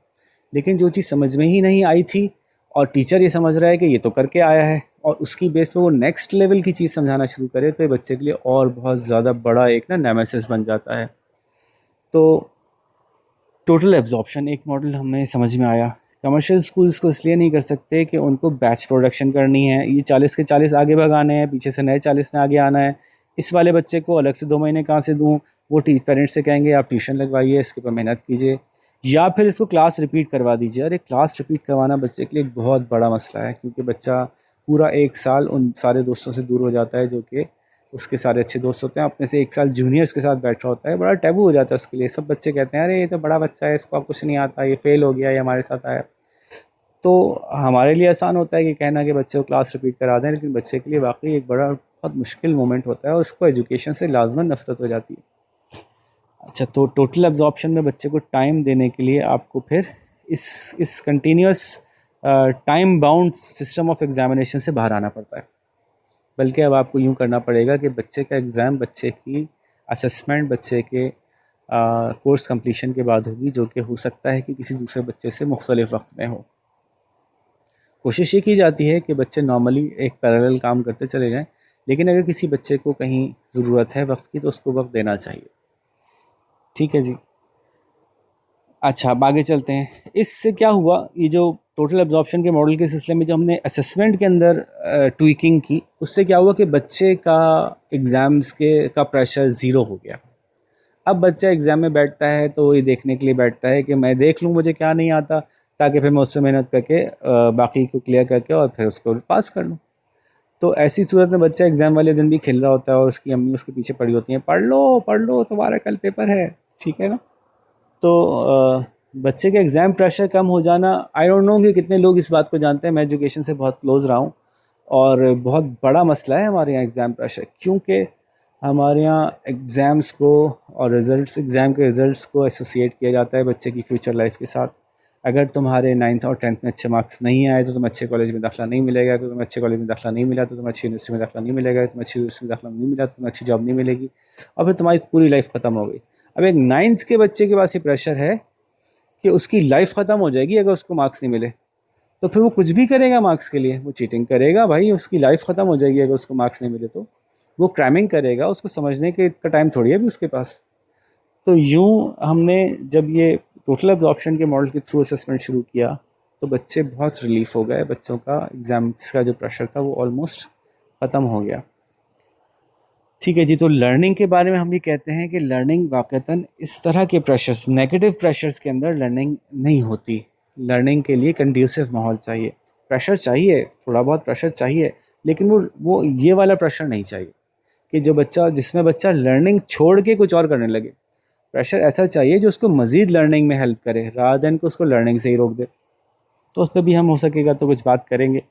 लेकिन जो चीज़ समझ में ही नहीं आई थी और टीचर ये समझ रहा है कि ये तो करके आया है, और उसकी बेस पे वो नेक्स्ट लेवल की चीज़ समझाना शुरू करे, तो ये बच्चे के लिए और बहुत ज़्यादा बड़ा एक ना नेमेसिस बन जाता है। तो टोटल एब्जॉर्प्शन एक मॉडल हमें समझ में आया। कमर्शियल स्कूल्स को इसलिए नहीं कर सकते कि उनको बैच प्रोडक्शन करनी है, ये 40 के 40 आगे भगाने हैं, पीछे से नए 40 ने आगे आना है। इस वाले बच्चे को अलग से 2 महीने कहाँ से दूँ? वो पेरेंट्स से कहेंगे आप ट्यूशन लगवाइए, इसके ऊपर मेहनत कीजिए, या फिर इसको क्लास रिपीट करवा दीजिए। अरे क्लास रिपीट करवाना बच्चे के लिए एक बहुत बड़ा मसला है, क्योंकि बच्चा पूरा 1 साल उन सारे दोस्तों से दूर हो जाता है जो कि उसके सारे अच्छे दोस्त होते हैं, अपने से 1 साल जूनियर्स के साथ बैठ रहा होता है, बड़ा टैबू हो जाता है उसके लिए। सब बच्चे कहते हैं अरे ये तो बड़ा बच्चा है, इसको अब कुछ नहीं आता, ये फेल हो गया, ये हमारे साथ आया। तो हमारे लिए आसान होता है कि कहना कि बच्चे को क्लास रिपीट करा दें, लेकिन बच्चे के लिए वाकई एक बड़ा बहुत मुश्किल मोमेंट होता है और उसको एजुकेशन से लाजमन नफरत हो जाती है। अच्छा, तो टोटल एब्जॉर्प्शन में बच्चे को टाइम देने के लिए आपको फिर इस continuous time bound system of examination से बाहर आना पड़ता है। बल्कि अब आपको यूँ करना पड़ेगा कि बच्चे का एग्ज़ाम, बच्चे की असेसमेंट बच्चे के कोर्स कंप्लीशन के बाद होगी, जो कि हो सकता है कि किसी दूसरे बच्चे से मुख्तलिफ वक्त में हो। कोशिश ये की जाती है कि बच्चे नॉर्मली एक पैरेलल काम करते चले जाएं, लेकिन अगर किसी बच्चे को कहीं ज़रूरत है वक्त की तो उसको वक्त देना चाहिए। ठीक है जी। अच्छा, अब आगे चलते हैं। इससे क्या हुआ, ये जो टोटल एब्जॉर्प्शन के मॉडल के सिलसिले में जो हमने असेसमेंट के अंदर ट्वीकिंग की, उससे क्या हुआ कि बच्चे का एग्ज़ाम्स के का प्रेशर ज़ीरो हो गया। अब बच्चा एग्ज़ाम में बैठता है तो ये देखने के लिए बैठता है कि मैं देख लूँ मुझे क्या नहीं आता, ताकि फिर मैं उससे मेहनत करके बाकी को क्लियर करके और फिर उसको पास कर लूँ। तो ऐसी सूरत में बच्चा एग्ज़ाम वाले दिन भी खेल रहा होता है और उसकी अम्मी उसके पीछे पड़ी होती हैं, पढ़ लो तुम्हारा कल पेपर है। ठीक है ना? तो बच्चे के एग्ज़ाम प्रेशर कम हो जाना, आई डोंट नो कि कितने लोग इस बात को जानते हैं। मैं एजुकेशन से बहुत क्लोज़ रहा हूँ और बहुत बड़ा मसला है हमारे यहाँ एग्ज़ाम प्रेशर, क्योंकि हमारे यहाँ एग्ज़ाम्स को और रिज़ल्ट्स, एग्ज़ाम के रिज़ल्ट्स को एसोसिएट किया जाता है बच्चे की फ्यूचर लाइफ के साथ। अगर तुम्हारे 9th और 10th में अच्छे मार्क्स नहीं आए तो तुम्हें अच्छे कॉलेज में दाखिला नहीं मिलेगा, अगर तुम्हें अच्छे कॉलेज में दाखिला नहीं मिला तो तुम्हें अच्छी यूनिवर्सिटी में दाखिला नहीं मिलेगा, तुम्हें अच्छी यूनिवर्सिटी में दाखिला नहीं मिला तो तुम्हें अच्छी जॉब नहीं मिलेगी, और फिर तुम्हारी पूरी लाइफ ख़त्म हो गई। अब एक 9th के बच्चे के पास ये प्रेशर है कि उसकी लाइफ ख़त्म हो जाएगी अगर उसको मार्क्स नहीं मिले। तो फिर वो कुछ भी करेगा मार्क्स के लिए, वो चीटिंग करेगा भाई, उसकी लाइफ ख़त्म हो जाएगी अगर उसको मार्क्स नहीं मिले तो। वो क्रैमिंग करेगा, उसको समझने के का टाइम थोड़ी है अभी उसके पास। तो यूँ हमने जब ये टोटल एब्जॉर्प्शन के मॉडल के थ्रू असेसमेंट शुरू किया तो बच्चे बहुत रिलीफ हो गए, बच्चों का एग्ज़ाम्स का जो प्रेशर था वो ऑलमोस्ट ख़त्म हो गया। ठीक है जी। तो लर्निंग के बारे में हम ये कहते हैं कि लर्निंग वाक़तन इस तरह के प्रेशर्स, नेगेटिव प्रेशर्स के अंदर लर्निंग नहीं होती। लर्निंग के लिए कंड्यूसिव माहौल चाहिए, प्रेशर चाहिए, थोड़ा बहुत प्रेशर चाहिए, लेकिन वो ये वाला प्रेशर नहीं चाहिए कि जो बच्चा, जिसमें बच्चा लर्निंग छोड़ के कुछ और करने लगे। प्रेशर ऐसा चाहिए जो उसको मज़ीद लर्निंग में हेल्प करे, रादर देन कि उसको लर्निंग से ही रोक दे। तो उस पर भी हम हो सकेगा तो कुछ बात करेंगे।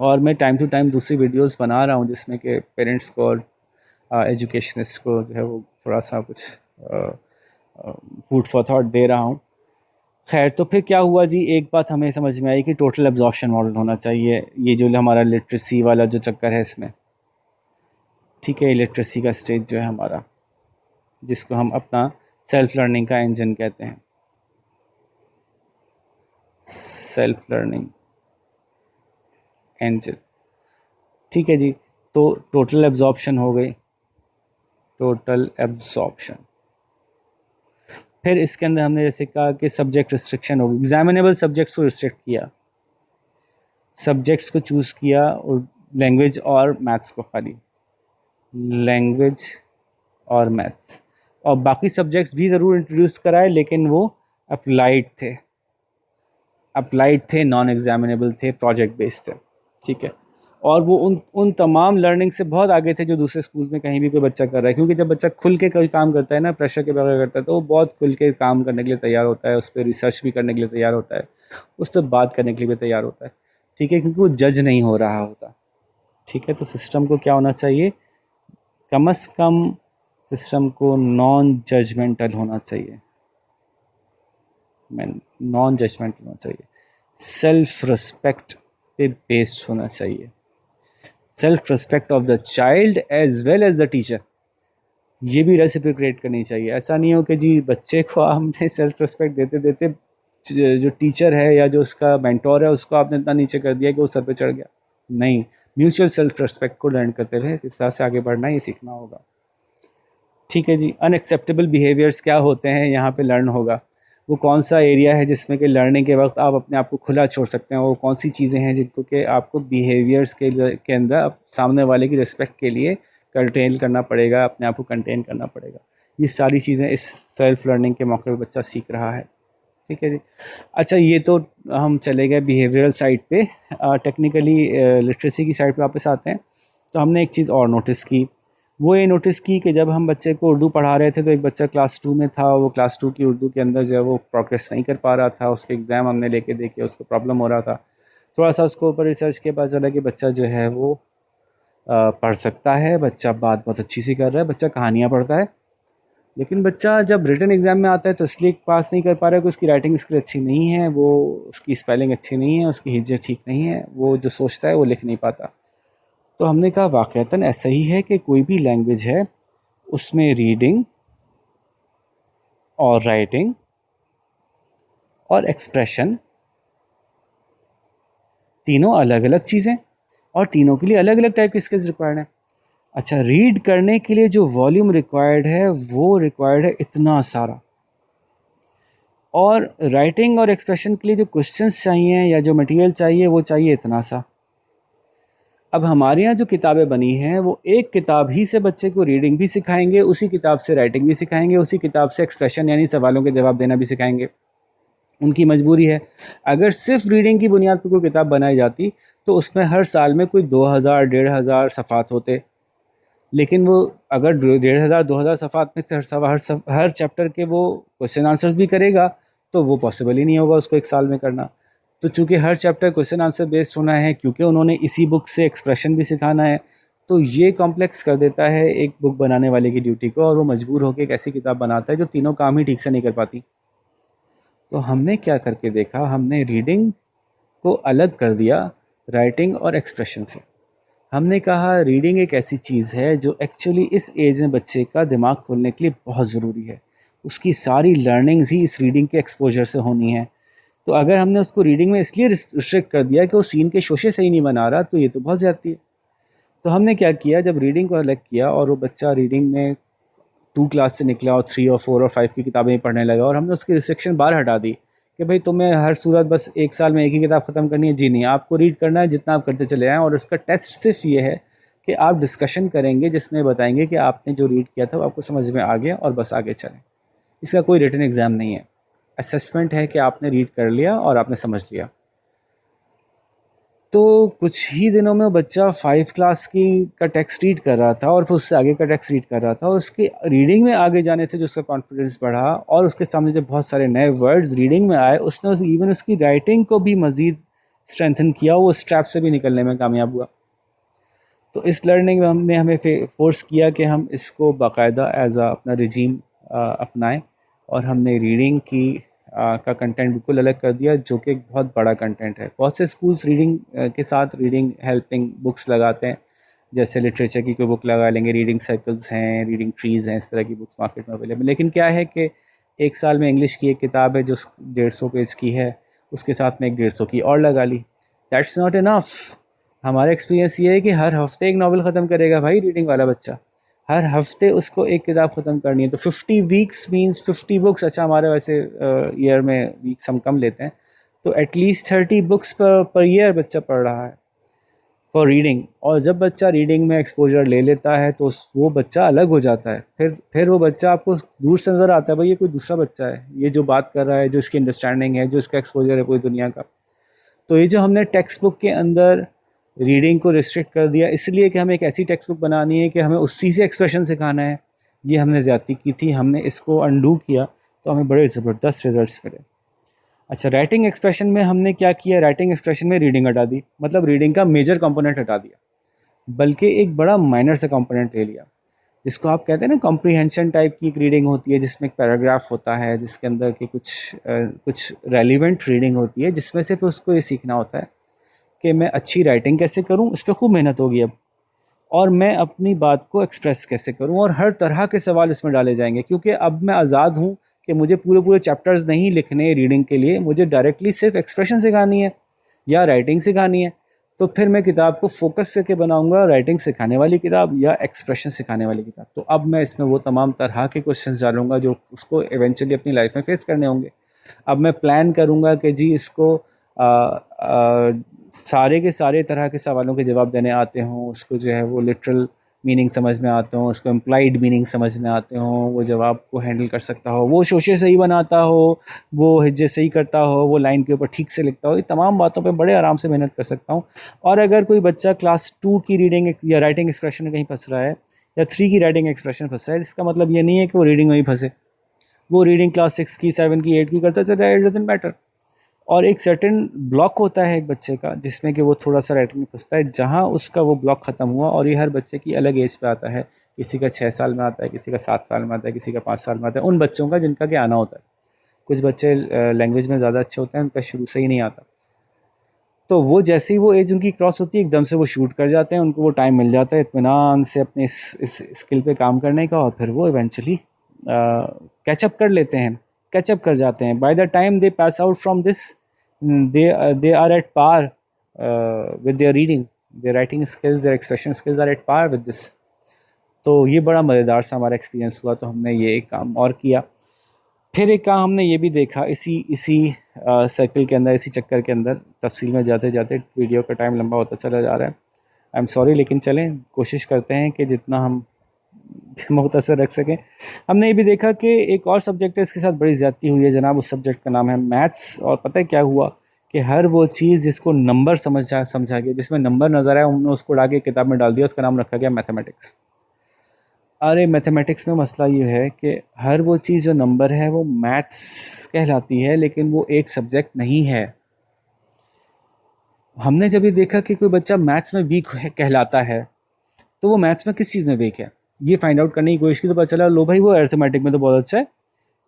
और मैं टाइम टू टाइम दूसरी वीडियोस बना रहा हूँ जिसमें कि पेरेंट्स को और एजुकेशनिस्ट को जो है वो थोड़ा सा कुछ फूड फॉर थॉट दे रहा हूँ। खैर, तो फिर क्या हुआ जी, एक बात हमें समझ में आई कि टोटल एब्जॉर्प्शन मॉडल होना चाहिए। ये जो हमारा लिटरेसी वाला जो चक्कर है इसमें, ठीक है, लिटरेसी का स्टेज जो है हमारा, जिसको हम अपना सेल्फ लर्निंग का इंजन कहते हैं, सेल्फ लर्निंग इंजन। ठीक है जी। तो टोटल एब्जॉर्प्शन हो गई, टोटल एब्जॉर्प्शन। फिर इसके अंदर हमने जैसे कहा कि सब्जेक्ट रिस्ट्रिक्शन होगी, एग्जामिनेबल सब्जेक्ट्स को रिस्ट्रिक्ट किया, सब्जेक्ट्स को चूज़ किया, और लैंग्वेज और मैथ्स को, खाली लैंग्वेज और मैथ्स, और बाकी सब्जेक्ट्स भी ज़रूर इंट्रोड्यूस कराए लेकिन वो अप्लाइड थे, नॉन एग्जामिनेबल थे, प्रोजेक्ट बेस्ड थे। ठीक है। और वो उन तमाम लर्निंग से बहुत आगे थे जो दूसरे स्कूल्स में कहीं भी कोई बच्चा कर रहा है, क्योंकि जब बच्चा खुल के कोई काम करता है ना, प्रेशर के बगैर करता है, तो वो बहुत खुल के काम करने के लिए तैयार होता है, उस पर रिसर्च भी करने के लिए तैयार होता है, उस पर बात करने के लिए भी तैयार होता है। ठीक है, क्योंकि वो जज नहीं हो रहा होता। ठीक है। तो सिस्टम को क्या होना चाहिए, कम अज़ कम सिस्टम को नॉन जजमेंटल होना चाहिए, नॉन जजमेंटल होना चाहिए, सेल्फ रिस्पेक्ट पे बेस्ड होना चाहिए, self respect of the child as well as the teacher. ये भी रेसिप्रोकेट करनी चाहिए। ऐसा नहीं हो कि जी बच्चे को हमने सेल्फ रिस्पेक्ट देते देते जो टीचर है या जो उसका मेंटोर है उसको आपने इतना नीचे कर दिया कि वो सर पे चढ़ गया। नहीं, म्यूचुअल सेल्फ रिस्पेक्ट को लर्न करते रहे, किस तरह से आगे बढ़ना ये सीखना होगा। ठीक है जी। अनएक्सेप्टेबल बिहेवियर्स क्या होते हैं यहाँ पे लर्न होगा। वो कौन सा एरिया है जिसमें कि लर्निंग के वक्त आप अपने आप को खुला छोड़ सकते हैं, वो कौन सी चीज़ें हैं जिनको कि आपको बिहेवियर्स के अंदर सामने वाले की रिस्पेक्ट के लिए कंटेन करना पड़ेगा, अपने आप को कंटेन करना पड़ेगा। ये सारी चीज़ें इस सेल्फ लर्निंग के मौके पर बच्चा सीख रहा है। ठीक है जी। अच्छा, ये तो हम चले गए बिहेवियरल साइड पे। टेक्निकली लिटरेसी की साइड पे वापस आते हैं। तो हमने एक चीज़ और नोटिस की, वो ये नोटिस की कि जब हम बच्चे को उर्दू पढ़ा रहे थे तो एक बच्चा क्लास 2 में था, वो क्लास 2 की उर्दू के अंदर जो है वो प्रोग्रेस नहीं कर पा रहा था, उसके एग्ज़ाम हमने लेके देखे, उसको प्रॉब्लम हो रहा था। थोड़ा सा उसको ऊपर रिसर्च के बाद चला कि बच्चा जो है वो पढ़ सकता है, बच्चा बात बहुत अच्छी सी कर रहा है, बच्चा कहानियाँ पढ़ता है, लेकिन बच्चा जब रिटन एग्ज़ाम में आता है तो इसलिए पास नहीं कर पा रहा है कि उसकी राइटिंग स्किल अच्छी नहीं है, वो उसकी स्पेलिंग अच्छी नहीं है, उसकी हिज्जे ठीक नहीं है, वो जो सोचता है वो लिख नहीं पाता। तो हमने कहा वाक़तन ऐसा ही है कि कोई भी लैंग्वेज है उसमें रीडिंग और राइटिंग और एक्सप्रेशन तीनों अलग अलग चीज़ें, और तीनों के लिए अलग अलग टाइप की स्किल्स रिक्वायर्ड हैं। अच्छा, रीड करने के लिए जो वॉल्यूम रिक्वायर्ड है वो रिक्वायर्ड है इतना सारा, और राइटिंग और एक्सप्रेशन के लिए जो क्वेश्चंस चाहिए या जो मटेरियल चाहिए वो चाहिए इतना सा। अब हमारे यहाँ जो किताबें बनी हैं वो एक किताब ही से बच्चे को रीडिंग भी सिखाएंगे, उसी किताब से राइटिंग भी सिखाएंगे, उसी किताब से एक्सप्रेशन यानी सवालों के जवाब देना भी सिखाएंगे। उनकी मजबूरी है। अगर सिर्फ रीडिंग की बुनियाद पर कोई किताब बनाई जाती तो उसमें हर साल में कोई 2000 1500 सफ़ात होते, लेकिन वो अगर 1500 2000 सफ़ात में से हर चैप्टर के वो क्वेश्चन आंसर्स भी करेगा तो वो पॉसिबल ही नहीं होगा उसको एक साल में करना। तो चूँकि हर चैप्टर क्वेश्चन आंसर बेस्ड होना है, क्योंकि उन्होंने इसी बुक से एक्सप्रेशन भी सिखाना है, तो ये कॉम्प्लेक्स कर देता है एक बुक बनाने वाले की ड्यूटी को, और वो मजबूर होकर एक ऐसी किताब बनाता है जो तीनों काम ही ठीक से नहीं कर पाती। तो हमने क्या करके देखा, हमने रीडिंग को अलग कर दिया राइटिंग और एक्सप्रेशन से। हमने कहा रीडिंग एक ऐसी चीज़ है जो एक्चुअली इस एज में बच्चे का दिमाग खोलने के लिए बहुत ज़रूरी है, उसकी सारी लर्निंग्स ही इस रीडिंग के एक्सपोजर से होनी है। तो अगर हमने उसको रीडिंग में इसलिए रिस्ट्रिक्ट कर दिया कि वो सीन के शोशे सही नहीं बना रहा, तो ये तो बहुत ज़्यादती है। तो हमने क्या किया, जब रीडिंग को अलग किया और वो बच्चा रीडिंग में 2 क्लास से निकला और 3 और 4 और 5 की किताबें पढ़ने लगा, और हमने उसकी रिस्ट्रिक्शन बाहर हटा दी कि भाई तुम्हें हर सूरत बस एक साल में एक ही किताब ख़त्म करनी है। जी नहीं, आपको रीड करना है जितना आप करते चले आएँ, और उसका टेस्ट सिर्फ ये है कि आप डिस्कशन करेंगे जिसमें बताएंगे कि आपने जो रीड किया था वो आपको समझ में आ गया और बस आगे चलें। इसका कोई रिटन एग्ज़ाम नहीं है, असेसमेंट है कि आपने रीड कर लिया और आपने समझ लिया। तो कुछ ही दिनों में बच्चा 5 क्लास की का टेक्स्ट रीड कर रहा था और फिर उससे आगे का टेक्स्ट रीड कर रहा था, और उसकी रीडिंग में आगे जाने से जो उसका कॉन्फिडेंस बढ़ा और उसके सामने जब बहुत सारे नए वर्ड्स रीडिंग में आए, उसने इवन उसकी राइटिंग को भी मज़ीद स्ट्रेंथन किया, वो उस ट्रैप से भी निकलने में कामयाब हुआ। तो इस लर्निंग में हमने हमें फोर्स किया कि हम इसको बाकायदा एज आ अपना रिजीम अपनाएं, और हमने रीडिंग की का कंटेंट बिल्कुल अलग कर दिया, जो कि एक बहुत बड़ा कंटेंट है। बहुत से स्कूल्स रीडिंग के साथ रीडिंग हेल्पिंग बुक्स लगाते हैं, जैसे लिटरेचर की कोई बुक लगा लेंगे, रीडिंग सर्कल्स हैं, रीडिंग ट्रीज़ हैं, इस तरह की बुक्स मार्केट में अवेलेबल। लेकिन क्या है कि एक साल में इंग्लिश की एक किताब है जो 150 पेज की है, उसके साथ में एक 150 की और लगा ली, दैट्स नॉट इनफ। हमारा एक्सपीरियंस ये है कि हर हफ्ते एक नावल ख़त्म करेगा भाई रीडिंग वाला बच्चा, हर हफ्ते उसको एक किताब ख़त्म करनी है। तो 50 वीक्स मींस 50 बुक्स। अच्छा, हमारे वैसे ईयर में वीक्स हम कम लेते हैं, तो एटलीस्ट 30 बुक्स पर ईयर बच्चा पढ़ रहा है फॉर रीडिंग। और जब बच्चा रीडिंग में एक्सपोजर ले लेता है तो वो बच्चा अलग हो जाता है। फिर वो बच्चा आपको दूर से नज़र आता है, भाई ये कोई दूसरा बच्चा है, ये जो बात कर रहा है, जो इसकी अंडरस्टैंडिंग है, जो इसका एक्सपोजर है पूरी दुनिया का। तो ये जो हमने टेक्स्ट बुक के अंदर रीडिंग को रिस्ट्रिक्ट कर दिया इसलिए कि हमें एक ऐसी टेक्स्ट बुक बनानी है कि हमें उसी से एक्सप्रेशन सिखाना है, ये हमने ज़्यादती की थी। हमने इसको अनडू किया तो हमें बड़े ज़बरदस्त रिजल्ट्स मिले। अच्छा, राइटिंग एक्सप्रेशन में हमने क्या किया, राइटिंग एक्सप्रेशन में रीडिंग हटा दी, मतलब रीडिंग का मेजर कंपोनेंट हटा दिया, बल्कि एक बड़ा माइनर सा कंपोनेंट ले लिया, जिसको आप कहते हैं ना कॉम्प्रीहेंशन टाइप की एक रीडिंग होती है, जिसमें एक पैराग्राफ होता है, जिसके अंदर की कुछ रेलिवेंट रीडिंग होती है, जिसमें से फिर उसको ये सीखना होता है कि मैं अच्छी राइटिंग कैसे करूं, इस पर खूब मेहनत होगी अब, और मैं अपनी बात को एक्सप्रेस कैसे करूं, और हर तरह के सवाल इसमें डाले जाएंगे, क्योंकि अब मैं आज़ाद हूं कि मुझे पूरे पूरे चैप्टर्स नहीं लिखने रीडिंग के लिए, मुझे डायरेक्टली सिर्फ एक्सप्रेशन सिखानी है या राइटिंग सिखानी है। तो फिर मैं किताब को फोकस करके बनाऊंगा, राइटिंग सिखाने वाली किताब या एक्सप्रेशन सिखाने वाली किताब। तो अब मैं इसमें वो तमाम तरह के क्वेश्चंस डालूंगा जो उसको इवेंचुअली अपनी लाइफ में फेस करने होंगे। अब मैं प्लान करूंगा कि जी इसको सारे के सारे तरह के सवालों के जवाब देने आते हों, उसको जो है वो लिटरल मीनिंग समझ में आते हों, उसको इम्प्लाइड मीनिंग समझ में आते हों, वो जवाब को हैंडल कर सकता हो, वो शोशे सही बनाता हो, वो हिज्जे सही करता हो, वो लाइन के ऊपर ठीक से लिखता हो। ये तमाम बातों पे बड़े आराम से मेहनत कर सकता हूँ। और अगर कोई बच्चा क्लास 2 की रीडिंग या राइटिंग एक्सप्रेशन में कहीं फंस रहा है, या 3 की राइटिंग एक्सप्रेशन फंस रहा है, इसका मतलब ये नहीं है कि वो रीडिंग में ही फंसे। वो रीडिंग क्लास 6 की, 7 की, 8 की करता चल रहा है, इट डजंट मैटर। और एक सर्टेन ब्लॉक होता है एक बच्चे का जिसमें कि वो थोड़ा सा राइटिंग में फंसता है, जहाँ उसका वो ब्लॉक ख़त्म हुआ। और ये हर बच्चे की अलग एज पे आता है, किसी का 6 साल में आता है, किसी का 7 साल में आता है, किसी का 5 साल में आता है, उन बच्चों का जिनका कि आना होता है। कुछ बच्चे लैंग्वेज में ज़्यादा अच्छे होते हैं, उनका शुरू से ही नहीं आता। तो वो जैसे ही वो एज उनकी क्रॉस होती है, एकदम से वो शूट कर जाते हैं, उनको वो टाइम मिल जाता है इत्मीनान से अपने इस स्किल पे काम करने का, और फिर वो इवेंचुअली कैचअप कर लेते हैं, कैचअप कर जाते हैं। By the time they pass out from this, they are at par with their reading, their writing skills, their expression skills are at par with this। तो ये बड़ा मज़ेदार सा हमारा एक्सपीरियंस हुआ। तो हमने ये एक काम और किया। फिर एक काम हमने ये भी देखा इसी इसी सर्कल के अंदर, इसी चक्कर के अंदर, तफसील में जाते जाते वीडियो का टाइम लंबा होता चला जा रहा है, आई एम सॉरी, लेकिन चलें कोशिश करते हैं कि जितना हम मुख्तसर रख सकें। हमने ये भी देखा कि एक और सब्जेक्ट है, इसके साथ बड़ी ज़्यादती हुई है जनाब। उस सब्जेक्ट का नाम है मैथ्स। और पता है क्या हुआ कि हर वो चीज़ जिसको नंबर समझा गया, जिसमें नंबर नज़र आया, हमने उसको उड़ा के किताब में डाल दिया, उसका नाम रखा गया मैथमेटिक्स। अरे मैथमेटिक्स में मसला ये है कि हर वो चीज़ जो नंबर है वो मैथ्स कहलाती है, लेकिन वो एक सब्जेक्ट नहीं है। हमने जब ये देखा कि कोई बच्चा मैथ्स में वीक कहलाता है, तो वो मैथ्स में किस चीज़ में वीक है ये फाइंड आउट करने की कोशिश की, तो पता चला लो भाई वो अरिथमेटिक में तो बहुत अच्छा है।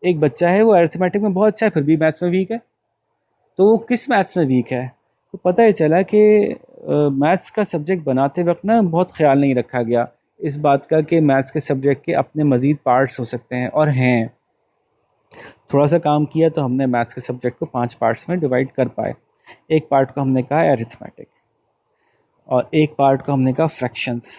एक बच्चा है वो अरिथमेटिक में बहुत अच्छा है, फिर भी मैथ्स में वीक है। तो वो किस मैथ्स में वीक है? तो पता ही चला कि मैथ्स का सब्जेक्ट बनाते वक्त ना बहुत ख्याल नहीं रखा गया इस बात का कि मैथ्स के सब्जेक्ट के अपने मज़ीद पार्ट्स हो सकते हैं, और हैं। थोड़ा सा काम किया तो हमने मैथ्स के सब्जेक्ट को 5 पार्ट्स में डिवाइड कर पाए। एक पार्ट को हमने कहा अरिथमेटिक और एक पार्ट को हमने कहा फ्रैक्शंस।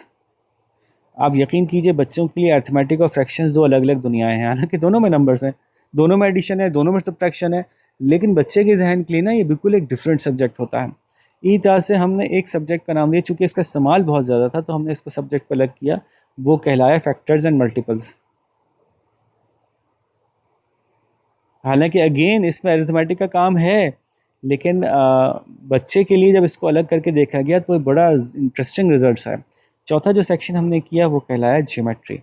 आप यकीन कीजिए बच्चों के लिए अरिथमेटिक और फ्रैक्शंस दो अलग अलग दुनियाएं हैं, हालांकि दोनों में नंबर्स हैं, दोनों में एडिशन है, दोनों में सब्ट्रैक्शन है, लेकिन बच्चे के जहन के लिए ना ये बिल्कुल एक डिफरेंट सब्जेक्ट होता है। इसी तरह से हमने एक सब्जेक्ट का नाम दिया, चूँकि इसका इस्तेमाल बहुत ज़्यादा था तो हमने इसको सब्जेक्ट को अलग किया, वो कहलाया फैक्टर्स एंड मल्टीपल्स। हालांकि अगेन इसमें अरिथमेटिक का काम है, लेकिन बच्चे के लिए जब इसको अलग करके देखा गया तो बड़ा इंटरेस्टिंग रिजल्ट्स आए। चौथा जो सेक्शन हमने किया वो कहलाया ज्योमेट्री।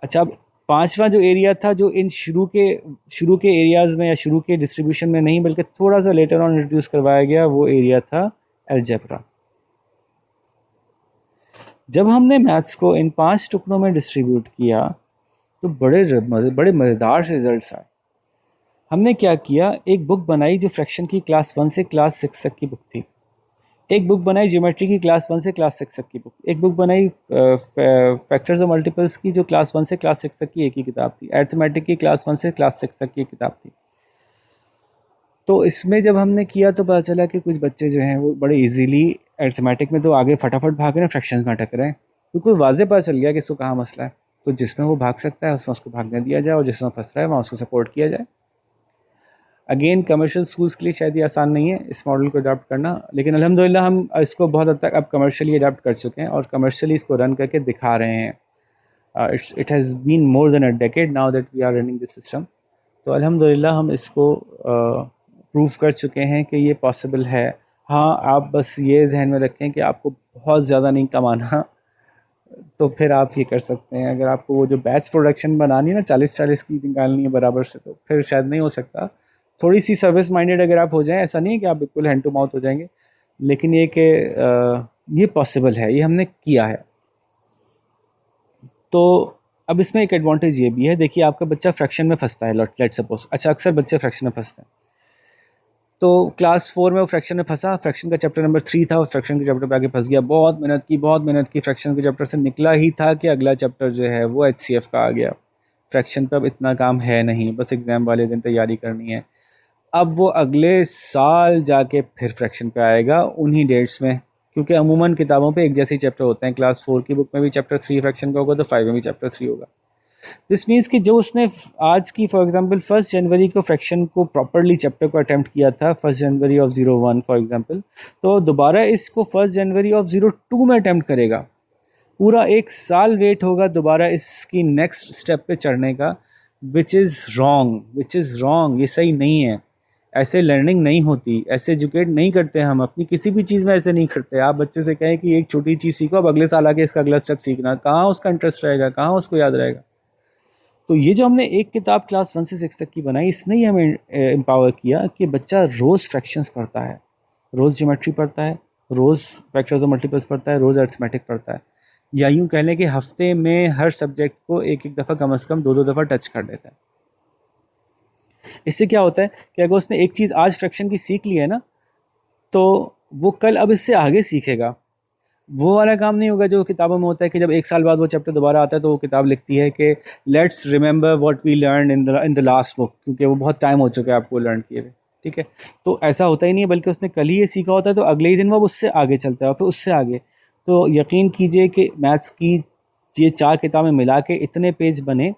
अच्छा, अब पांचवा जो एरिया था जो इन शुरू के एरियाज़ में या शुरू के डिस्ट्रीब्यूशन में नहीं बल्कि थोड़ा सा लेटर ऑन इंट्रोड्यूस करवाया गया, वो एरिया था अलजेब्रा। जब हमने मैथ्स को इन 5 टुकड़ों में डिस्ट्रीब्यूट किया तो बड़े मज़ेदार से रिजल्ट्स आए। हमने क्या किया, एक बुक बनाई जो फ्रैक्शन की क्लास 1 से क्लास 6 तक की बुक थी, एक बुक बनाई ज्योमेट्री की क्लास 1 से क्लास 6 तक की बुक, एक बुक बनाई फैक्टर्स और मल्टीपल्स की जो क्लास 1 से क्लास 6 तक की एक ही किताब थी, अरिथमेटिक की क्लास 1 से क्लास 6 तक की एक किताब थी। तो इसमें जब हमने किया तो पता चला कि कुछ बच्चे जो हैं वो बड़े इजीली अरिथमेटिक में तो आगे फटाफट भाग रहे हैं, फ्रैक्शंस में अटक रहे हैं। बिल्कुल वाज़ेह पता चल गया कि इसको कहाँ मसला है, तो जिसमें वो भाग सकता है उसमें उसको भागने दिया जाए और जिसमें फंस रहा है वहाँ उसको सपोर्ट किया जाए। अगेन कमर्शियल स्कूल्स के लिए शायद ये आसान नहीं है इस मॉडल को अडॉप्ट करना, लेकिन अल्हम्दुलिल्लाह हम इसको बहुत हद तक अब कमर्शियली अडॉप्ट कर चुके हैं और कमर्शियली इसको रन करके दिखा रहे हैं। It has been more than a decade now that we are running this system. तो अल्हम्दुलिल्लाह हम इसको प्रूव कर चुके हैं कि ये पॉसिबल है। हाँ, आप बस ये जहन में रखें कि आपको बहुत ज़्यादा नहीं कमाना, तो फिर आप ये कर सकते हैं। अगर आपको वो जो बैच प्रोडक्शन बनानी है ना 40-40 की निकालनी है बराबर से, तो फिर शायद नहीं हो सकता। थोड़ी सी सर्विस माइंडेड अगर आप हो जाएं, ऐसा नहीं है कि आप बिल्कुल हैंड टू माउथ हो जाएंगे, लेकिन ये कि ये पॉसिबल है, ये हमने किया है। तो अब इसमें एक एडवांटेज ये भी है, देखिए आपका बच्चा फ्रैक्शन में फंसता है, लेट सपोज, अच्छा अक्सर बच्चे फ्रैक्शन में फंसते हैं। तो क्लास 4 में वो फ्रैक्शन में फंसा, फ्रैक्शन का चैप्टर नंबर 3 था, और फ्रैक्शन के चैप्टर पे आगे फंस गया, बहुत मेहनत की, फ्रैक्शन के चैप्टर से निकला ही था कि अगला चैप्टर जो है वो HCF का आ गया। फ्रैक्शन पे अब इतना काम है नहीं, बस एग्ज़ाम वाले दिन तैयारी करनी है। अब वो अगले साल जाके फिर फ्रैक्शन पे आएगा उन्हीं डेट्स में, क्योंकि अमूमन किताबों पे एक जैसे ही चैप्टर होते हैं। क्लास 4 की बुक में भी चैप्टर 3 फ्रैक्शन का होगा तो 5 में भी चैप्टर 3 होगा। दिस मीन्स कि जो उसने आज की फॉर एग्जांपल 1 जनवरी को फ्रैक्शन को प्रॉपरली चैप्टर को अटेम्प्ट किया था 1 जनवरी ऑफ 01 फॉर एग्जांपल, तो दोबारा इसको 1 जनवरी ऑफ 02 में अटेम्प्ट करेगा। पूरा एक साल वेट होगा दोबारा इसकी नेक्स्ट स्टेप पे चढ़ने का, विच इज़ रॉन्ग, ये सही नहीं है। ऐसे लर्निंग नहीं होती, ऐसे एजुकेट नहीं करते हम, अपनी किसी भी चीज़ में ऐसे नहीं करते। आप बच्चे से कहें कि एक छोटी चीज़ सीखो, अब अगले साल आके इसका अगला स्टेप सीखना, कहाँ उसका इंटरेस्ट रहेगा, कहाँ उसको याद रहेगा। तो ये जो हमने एक किताब क्लास 1 से 6 तक की बनाई, इसने ही हमें एम्पावर किया कि बच्चा रोज़ फ्रैक्शंस पढ़ता है, रोज़ ज्योमेट्री पढ़ता है, रोज़ फैक्टर्स और मल्टीपल्स पढ़ता है, रोज़ अरिथमेटिक पढ़ता है, या यूँ कह लें कि हफ्ते में हर सब्जेक्ट को एक एक दफ़ा कम से कम 2-2 दफ़ा टच कर लेता है। इससे क्या होता है कि अगर उसने एक चीज़ आज फ्रैक्शन की सीख ली है ना, तो वो कल अब इससे आगे सीखेगा। वो वाला काम नहीं होगा जो किताबों में होता है कि जब एक साल बाद वो चैप्टर दोबारा आता है तो वो किताब लिखती है कि let's remember what we learn in the last book, क्योंकि वो बहुत टाइम हो चुका है आपको लर्न किए हुए। ठीक है, तो ऐसा होता ही नहीं है, बल्कि उसने कल ही ये सीखा होता है तो अगले ही दिन वो उससे आगे चलता है और फिर उससे आगे। तो यकीन कीजिए कि मैथ्स की ये 4 किताबें मिला के इतने पेज बने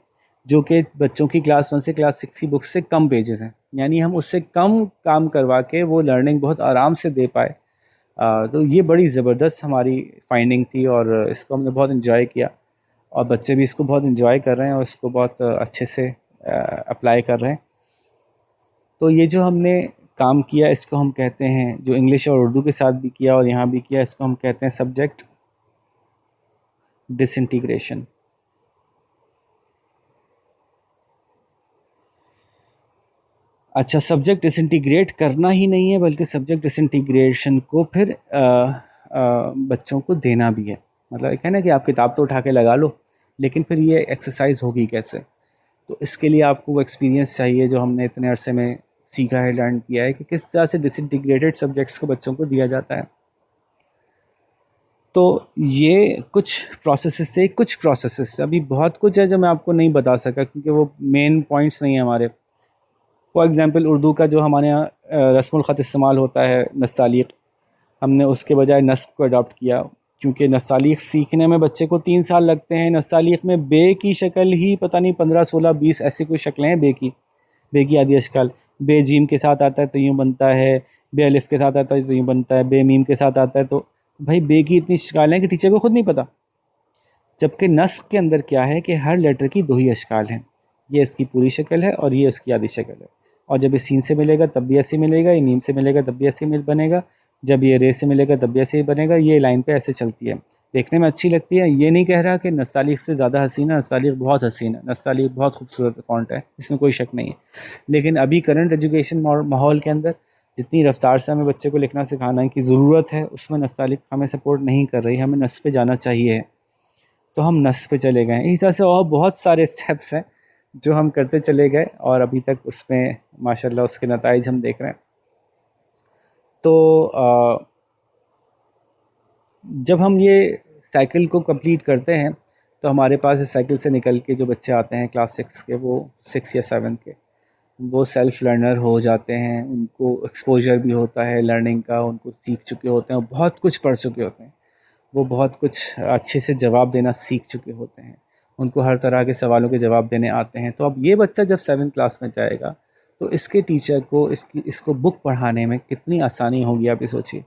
जो कि बच्चों की क्लास 1 से क्लास 6 की बुक से कम पेजेस हैं, यानी हम उससे कम काम करवा के वो लर्निंग बहुत आराम से दे पाए। तो ये बड़ी ज़बरदस्त हमारी फाइंडिंग थी और इसको हमने बहुत इन्जॉय किया और बच्चे भी इसको बहुत इन्जॉय कर रहे हैं और इसको बहुत अच्छे से अप्लाई कर रहे हैं। तो ये जो हमने काम किया इसको हम कहते हैं, जो इंग्लिश और उर्दू के साथ भी किया और यहाँ भी किया, इसको हम कहते हैं सब्जेक्ट डिसइंटीग्रेशन। अच्छा, सब्जेक्ट डिसइंटीग्रेट करना ही नहीं है बल्कि सब्जेक्ट डिसइंटीग्रेशन को फिर बच्चों को देना भी है। मतलब एक है ना कि आप किताब तो उठा के लगा लो, लेकिन फिर ये एक्सरसाइज होगी कैसे? तो इसके लिए आपको वो एक्सपीरियंस चाहिए जो हमने इतने अरसे में सीखा है, लर्न किया है कि किस तरह से डिसइंटीग्रेटेड सब्जेक्ट्स को बच्चों को दिया जाता है। तो ये कुछ प्रोसेसेस से अभी बहुत कुछ है जो मैं आपको नहीं बता सका, क्योंकि वो मेन पॉइंट्स नहीं है हमारे। फॉर एग्ज़ाम्पल उर्दू का जो हमारे यहाँ रस्मुल ख़त इस्तेमाल होता है नस्तालीक़, हमने उसके बजाय नस्क को अडॉप्ट किया, क्योंकि नस्तालीक़ सीखने में बच्चे को 3 साल लगते हैं। नस्तालीक़ में बे की शक्ल ही पता नहीं 15, 16, 20 ऐसी कोई शक्लें हैं बे की आदि अशकाल। बे जीम के साथ आता है तो यूँ बनता है, बे अलिफ़ के साथ आता है तो यूँ बनता है, बे मीम के साथ आता है तो भाई बे की इतनी शक्लें हैं कि टीचर को खुद नहीं पता। जबकि नस्क के अंदर क्या है कि हर लेटर की 2 ही अशकाल हैं, ये इसकी पूरी शक्ल है और ये इसकी आधी शक्ल है। और जब ये सीन से मिलेगा तब भी ऐसे मिलेगा, ये मीम से मिलेगा तब भी ऐसे बनेगा, जब ये रे से मिलेगा तब भी ऐसे ही बनेगा। ये लाइन पे ऐसे चलती है, देखने में अच्छी लगती है। ये नहीं कह रहा कि नस्तालीक़ से ज़्यादा हसीन है, नस्तालीक़ बहुत हसीन है, नस्तालीक़ बहुत खूबसूरत फ़ॉन्ट है, इसमें कोई शक नहीं है। लेकिन अभी करंट एजुकेशन माहौल के अंदर जितनी रफ्तार से हमें बच्चे को लिखना सिखाना की ज़रूरत है, उसमें नस्तालीक़ हमें सपोर्ट नहीं कर रही, हमें नस्ब पे जाना चाहिए, तो हम नस्ब पे चले गए। इस तरह से और बहुत सारे स्टेप्स हैं जो हम करते चले गए और अभी तक उसमें माशाल्लाह उसके नताइज हम देख रहे हैं। तो जब हम ये साइकिल को कंप्लीट करते हैं तो हमारे पास इस साइकिल से निकल के जो बच्चे आते हैं क्लास 6 के, वो 6 या 7 के, वो सेल्फ़ लर्नर हो जाते हैं। उनको एक्सपोजर भी होता है लर्निंग का, उनको सीख चुके होते हैं, बहुत कुछ पढ़ चुके होते हैं, वो बहुत कुछ अच्छे से जवाब देना सीख चुके होते हैं, उनको हर तरह के सवालों के जवाब देने आते हैं। तो अब ये बच्चा जब 7th क्लास में जाएगा तो इसके टीचर को इसको बुक पढ़ाने में कितनी आसानी होगी। आप ये सोचिए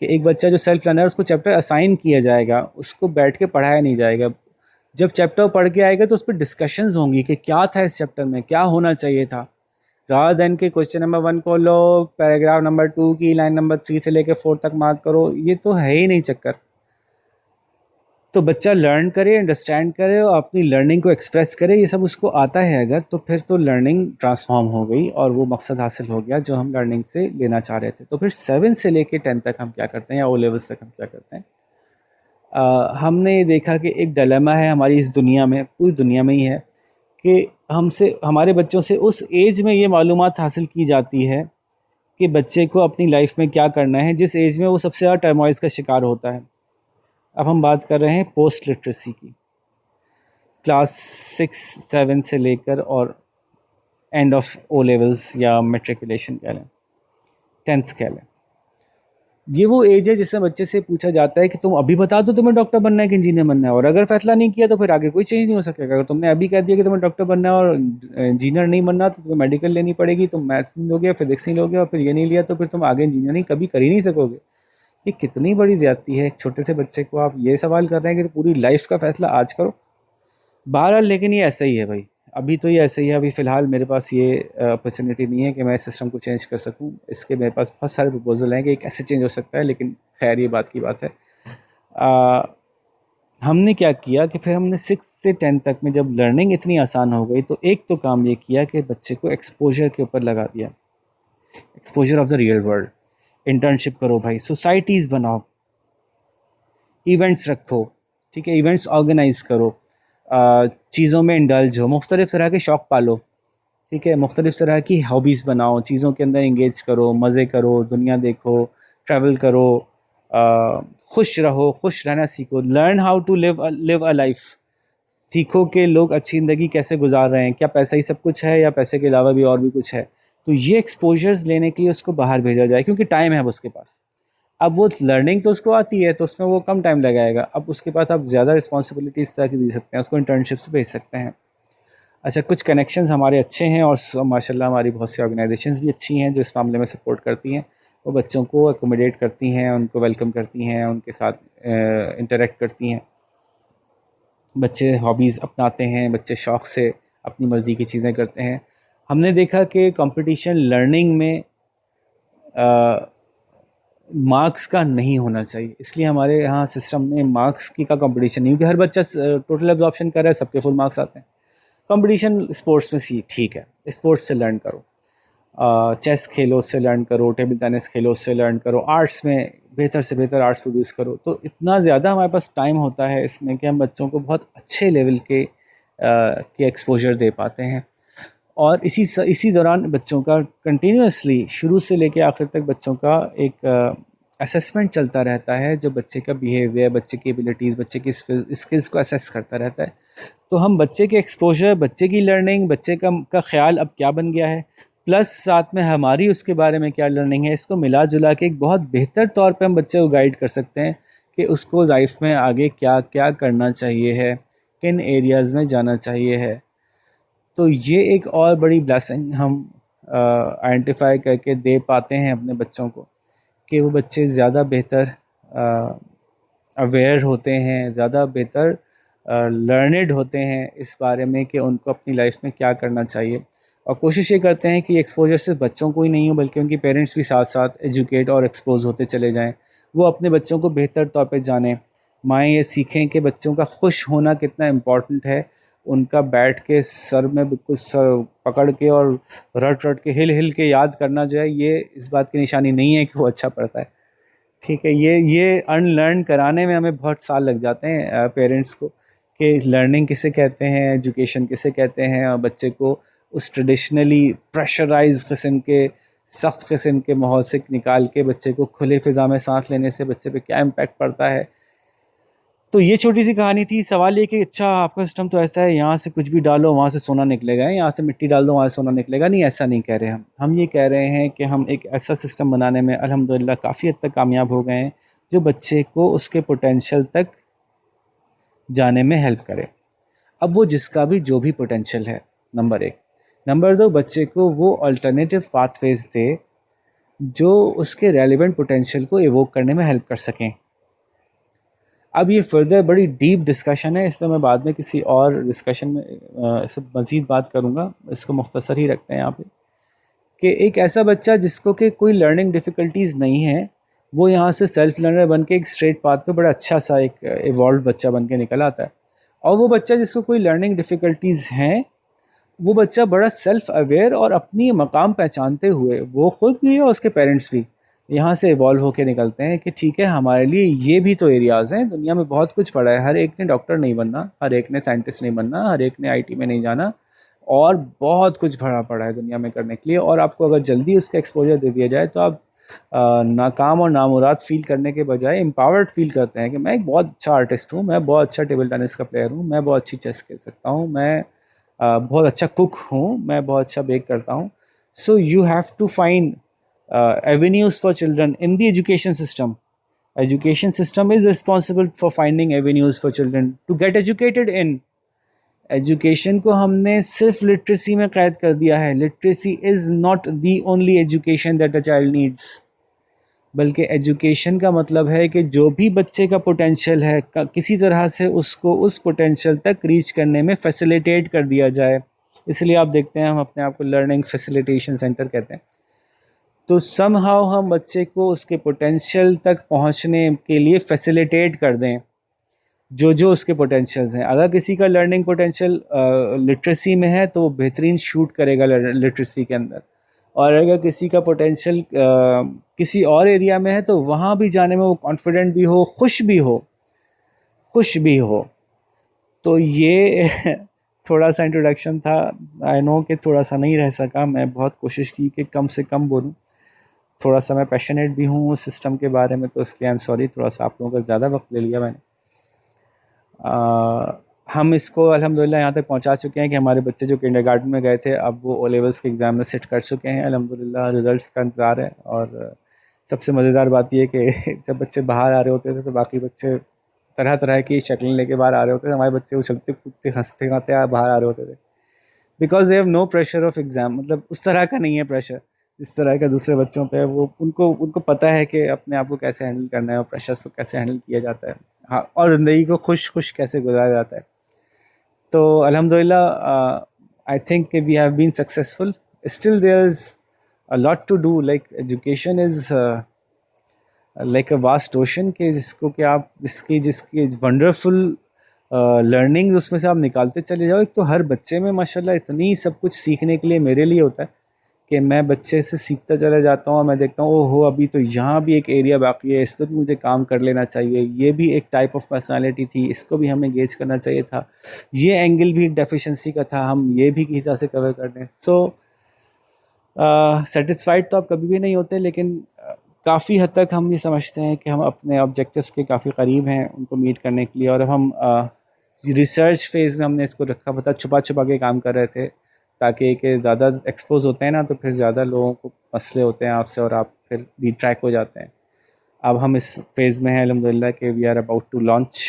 कि एक बच्चा जो सेल्फ लर्नर है उसको चैप्टर असाइन किया जाएगा, उसको बैठ के पढ़ाया नहीं जाएगा। जब चैप्टर पढ़ के आएगा तो उस पर डिस्कशंस होंगी कि क्या था इस चैप्टर में, क्या होना चाहिए था, रादर देन के क्वेश्चन नंबर 1 को लो, पैराग्राफ नंबर 2 की लाइन नंबर 3 से लेकर 4 तक मार्क करो। ये तो है ही नहीं चक्कर। तो बच्चा लर्न करे, अंडरस्टैंड करे और अपनी लर्निंग को एक्सप्रेस करे, ये सब उसको आता है अगर, तो फिर तो लर्निंग ट्रांसफॉर्म हो गई और वो मकसद हासिल हो गया जो हम लर्निंग से लेना चाह रहे थे। तो फिर 7 से लेके 10 तक हम क्या करते हैं, या ओ लेवल्स तक हम क्या करते हैं। हमने ये देखा कि एक डिलेमा है हमारी इस दुनिया में, पूरी दुनिया में ही है, कि हमारे बच्चों से उस एज में ये मालूमात हासिल की जाती है कि बच्चे को अपनी लाइफ में क्या करना है, जिस एज में वो सबसे ज़्यादा टर्मोइल्स का शिकार होता है। अब हम बात कर रहे हैं पोस्ट लिटरेसी की, क्लास 6, 7 से लेकर और एंड ऑफ ओ लेवल्स या मेट्रिकुलेशन कह लें, 10th कह लें। ये वो एज है जिसमें बच्चे से पूछा जाता है कि तुम अभी बता दो तुम्हें डॉक्टर बनना है कि इंजीनियर बनना है, और अगर फैसला नहीं किया तो फिर आगे कोई चेंज नहीं हो सकेगा। अगर तुमने अभी कह दिया कि तुम्हें डॉक्टर बनना है और इंजीनियर नहीं बनना तो तुम्हें मेडिकल लेनी पड़ेगी, तुम मैथ्स नहीं लोगे, फिजिक्स नहीं लोगे, और फिर ये नहीं लिया तो फिर तुम आगे इंजीनियरिंग कभी कर ही नहीं सकोगे। ये कितनी बड़ी ज़्यादती है। एक छोटे से बच्चे को आप ये सवाल कर रहे हैं कि तो पूरी लाइफ का फैसला आज करो। बहरहाल लेकिन ये ऐसा ही है भाई, अभी तो ये ऐसे ही है। अभी फ़िलहाल मेरे पास ये अपॉर्चुनिटी नहीं है कि मैं सिस्टम को चेंज कर सकूं। इसके मेरे पास बहुत सारे प्रपोजल हैं कि कैसे चेंज हो सकता है, लेकिन खैर ये बात की बात है। हमने क्या किया कि फिर हमने 6 से 10 तक में जब लर्निंग इतनी आसान हो गई तो एक तो काम ये किया कि बच्चे को एक्सपोजर के ऊपर लगा दिया, exposure of the real world. Internship करो भाई, सोसाइटीज़ बनाओ, इवेंट्स रखो, ठीक है, इवेंट्स ऑर्गेनाइज़ करो, चीज़ों में इंडल्ज हो, मुख्तलिफ़ तरह के शौक़ पालो, ठीक है, मुख्तलिफ़ तरह की हॉबीज़ बनाओ, चीज़ों के अंदर इंगेज करो, मज़े करो, दुनिया देखो, ट्रैवल करो, खुश रहो, खुश रहना सीखो। Learn how to live a life, सीखो कि लोग अच्छी ज़िंदगी कैसे गुजार रहे हैं, क्या पैसा ही सब कुछ है या पैसे के अलावा भी और भी कुछ है। तो ये एक्सपोजर्स लेने के लिए उसको बाहर भेजा जाए, क्योंकि टाइम है अब उसके पास। अब वो लर्निंग तो उसको आती है तो उसमें वो कम टाइम लगाएगा। अब उसके पास आप ज़्यादा रिस्पॉन्सिबिलिटी इस तरह की दे सकते हैं, उसको इंटर्नशिप्स भेज सकते हैं। अच्छा, कुछ कनेक्शंस हमारे अच्छे हैं और माशाल्लाह हमारी बहुत सी ऑर्गेनाइजेशंस भी अच्छी हैं जो इस मामले में सपोर्ट करती हैं। वो बच्चों को अकोमोडेट करती हैं, उनको वेलकम करती हैं, उनके साथ इंटरेक्ट करती हैं। बच्चे हॉबीज़ अपनाते हैं, बच्चे शौक़ से अपनी मर्ज़ी की चीज़ें करते हैं। हमने देखा कि कंपटीशन लर्निंग में मार्क्स का नहीं होना चाहिए, इसलिए हमारे यहाँ सिस्टम में मार्क्स की का कंपटीशन नहीं, क्योंकि हर बच्चा टोटल एब्जॉर्प्शन कर रहा है, सबके फुल मार्क्स आते हैं। कंपटीशन स्पोर्ट्स में सी ठीक है, स्पोर्ट्स से लर्न करो, चेस खेलो उससे लर्न करो, टेबल टेनिस खेलो उससे लर्न करो, आर्ट्स में बेहतर से बेहतर आर्ट्स प्रोड्यूस करो। तो इतना ज़्यादा हमारे पास टाइम होता है इसमें कि हम बच्चों को बहुत अच्छे लेवल के एक्सपोजर दे पाते हैं। और इसी दौरान बच्चों का कंटिन्यूसली शुरू से लेकर आखिर तक बच्चों का एक असेसमेंट चलता रहता है जो बच्चे का बिहेवियर, बच्चे की एबिलिटीज़, बच्चे की स्किल्स को असेस करता रहता है। तो हम बच्चे के एक्सपोजर, बच्चे की लर्निंग, बच्चे का ख्याल अब क्या बन गया है, प्लस साथ में हमारी उसके बारे में क्या लर्निंग है, इसको मिला जुला के एक बहुत बेहतर तौर पे हम बच्चे को गाइड कर सकते हैं कि उसको लाइफ में आगे क्या क्या करना चाहिए है, किन एरियाज़ में जाना चाहिए है। तो ये एक और बड़ी ब्लेसिंग हम आइडेंटिफाई करके दे पाते हैं अपने बच्चों को कि वो बच्चे ज़्यादा बेहतर अवेयर होते हैं, ज़्यादा बेहतर लर्नड होते हैं इस बारे में कि उनको अपनी लाइफ में क्या करना चाहिए। और कोशिश ये करते हैं कि एक्सपोजर सिर्फ बच्चों को ही नहीं हो बल्कि उनके पेरेंट्स भी साथ साथ एजुकेट और एक्सपोज होते चले जाएं, वो अपने बच्चों को बेहतर तौर पे जानें। माएँ ये सीखें कि बच्चों का खुश होना कितना इम्पॉर्टेंट है। उनका बैठ के सर में बिल्कुल सर पकड़ के और रट रट के हिल के याद करना जो है, ये इस बात की निशानी नहीं है कि वो अच्छा पढ़ता है। ठीक है, ये अनलर्न कराने में हमें बहुत साल लग जाते हैं पेरेंट्स को कि लर्निंग किसे कहते हैं, एजुकेशन किसे कहते हैं, और बच्चे को उस ट्रेडिशनली प्रेशराइज किस्म के, सख्त किस्म के माहौल से निकाल के बच्चे को खुले फिज़ा में सांस लेने से बच्चे पे क्या इम्पैक्ट पड़ता है। तो ये छोटी सी कहानी थी। सवाल ये कि अच्छा आपका सिस्टम तो ऐसा है, यहाँ से कुछ भी डालो वहाँ से सोना निकलेगा, यहाँ से मिट्टी डाल दो वहाँ से सोना निकलेगा। नहीं, ऐसा नहीं कह रहे हम ये कह रहे हैं कि हम एक ऐसा सिस्टम बनाने में अल्हम्दुलिल्लाह काफ़ी हद तक कामयाब हो गए हैं जो बच्चे को उसके पोटेंशियल तक जाने में हेल्प करे। अब वो जिसका भी जो भी पोटेंशियल है, नंबर एक। नंबर दो, बच्चे को वो अल्टरनेटिव पाथवेज दे जो उसके रेलिवेंट पोटेंशियल को इवोक करने में हेल्प कर सकें। अब ये फर्दर बड़ी डीप डिस्कशन है, इस पर मैं बाद में किसी और डिस्कशन में इस मज़ीद बात करूँगा। इसको मुख्तसर ही रखते हैं यहाँ पे कि एक ऐसा बच्चा जिसको कि कोई लर्निंग डिफ़िकल्टीज़ नहीं है, वो यहाँ से सेल्फ लर्नर बन के एक स्ट्रेट पाथ पे बड़ा अच्छा सा एक इवॉल्व बच्चा बन के निकल आता है। और वो बच्चा जिसको कोई लर्निंग डिफ़िकल्टीज़ हैं, वो बच्चा बड़ा सेल्फ अवेयर और अपनी मकाम पहचानते हुए, वो ख़ुद भी और उसके पेरेंट्स भी यहाँ से इवॉल्व होकर निकलते हैं कि ठीक है, हमारे लिए ये भी तो एरियाज़ हैं। दुनिया में बहुत कुछ पड़ा है, हर एक ने डॉक्टर नहीं बनना, हर एक ने साइंटिस्ट नहीं बनना, हर एक ने आईटी में नहीं जाना, और बहुत कुछ भरा पड़ा है दुनिया में करने के लिए। और आपको अगर जल्दी उसका एक्सपोजर दे दिया जाए तो आप नाकाम और नामुराद फील करने के बजाय एम्पावर्ड फील करते हैं कि मैं एक बहुत अच्छा आर्टिस्ट हूँ, मैं बहुत अच्छा टेबल टेनिस का प्लेयर हूँ, मैं बहुत अच्छी चेस खेल सकता हूँ, मैं बहुत अच्छा कुक हूँ, मैं बहुत अच्छा बेक करता हूँ। So you have to find avenues for children in the education system. Education system is responsible for finding avenues for children to get educated in. Education को हमने सिर्फ लिटरेसी में कैद कर दिया है। Literacy is not the only education that a child needs, बल्कि education का मतलब है कि जो भी बच्चे का पोटेंशियल है किसी तरह से उसको उस पोटेंशियल तक रीच करने में फैसिलिटेट कर दिया जाए। इसलिए आप देखते हैं हम अपने आप को लर्निंग फैसिलिटेशन सेंटर कहते हैं। तो समहाउ हम बच्चे को उसके पोटेंशियल तक पहुंचने के लिए फैसिलिटेट कर दें जो जो उसके पोटेंशियल्स हैं। अगर किसी का लर्निंग पोटेंशियल लिटरेसी में है तो वो बेहतरीन शूट करेगा लिटरेसी के अंदर, और अगर किसी का पोटेंशियल किसी और एरिया में है तो वहाँ भी जाने में वो कॉन्फिडेंट भी हो, खुश भी हो। तो ये थोड़ा सा इंट्रोडक्शन था। आई नो कि थोड़ा सा नहीं रह सका, मैं बहुत कोशिश की कि कम से कम बोलूँ। थोड़ा सा मैं पैशनेट भी हूँ उस सिस्टम के बारे में, तो इसलिए आई एम सॉरी, थोड़ा सा आप लोगों का ज़्यादा वक्त ले लिया मैंने। हम इसको अल्हम्दुलिल्लाह यहाँ तक पहुँचा चुके हैं कि हमारे बच्चे जो किंडरगार्टन में गए थे अब वो ओ लेवल्स के एग्ज़ाम में सिट कर चुके हैं। अल्हम्दुलिल्लाह रिज़ल्ट्स का इंतज़ार है। और सबसे मज़ेदार बात ये कि जब बच्चे बाहर आ रहे होते थे तो बाकी बच्चे तरह तरह की शक्लें लेके बाहर आ रहे होते थे, हमारे बच्चे उछलते कूदते हंसते गाते बाहर आ रहे होते थे। Because they have no pressure of exam, मतलब उस तरह का नहीं है प्रेशर जिस तरह का दूसरे बच्चों पे है। वो उनको पता है कि अपने आप को कैसे हैंडल करना है और प्रेशर को कैसे हैंडल किया जाता है, हाँ, और ज़िंदगी को खुश कैसे गुजारा जाता है। तो अल्हम्दुलिल्लाह I think we have been successful. Still there is a lot to do. Like education is like a vast ocean के जिसकी वंडरफुल लर्निंग्स उसमें से आप निकालते चले जाओ। एक तो हर बच्चे में माशाल्लाह इतनी सब कुछ सीखने के लिए मेरे लिए होता है कि मैं बच्चे से सीखता चला जाता हूँ और मैं देखता हूँ ओहो अभी तो यहाँ भी एक एरिया बाकी है, इस पर भी मुझे काम कर लेना चाहिए, ये भी एक टाइप ऑफ पर्सनालिटी थी, इसको भी हमें गेज करना चाहिए था, ये एंगल भी एक डेफिशिएंसी का था, हम ये भी किसी हिसाब से कवर कर दें। सो सेटिस्फाइड तो आप कभी भी नहीं होते, लेकिन काफ़ी हद तक हम ये समझते हैं कि हम अपने ऑब्जेक्टिव्स के काफ़ी करीब हैं उनको मीट करने के लिए। और अब हम रिसर्च फेज़ में हमने इसको रखा, पता छुपा छुपा के काम कर रहे थे, ताकि कि ज़्यादा एक्सपोज होते हैं ना तो फिर ज़्यादा लोगों को मसले होते हैं आपसे और आप फिर डिट्रैक हो जाते हैं। अब हम इस फेज़ में हैं अल्हम्दुलिल्लाह कि we are about to launch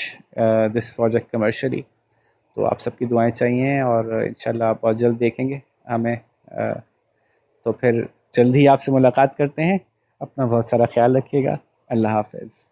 this project commercially. तो आप सबकी दुआएं चाहिए और इंशाल्लाह आप बहुत जल्द देखेंगे हमें। तो फिर जल्द ही आपसे मुलाकात करते हैं। अपना बहुत सारा ख्याल रखिएगा। अल्लाह हाफ़िज़।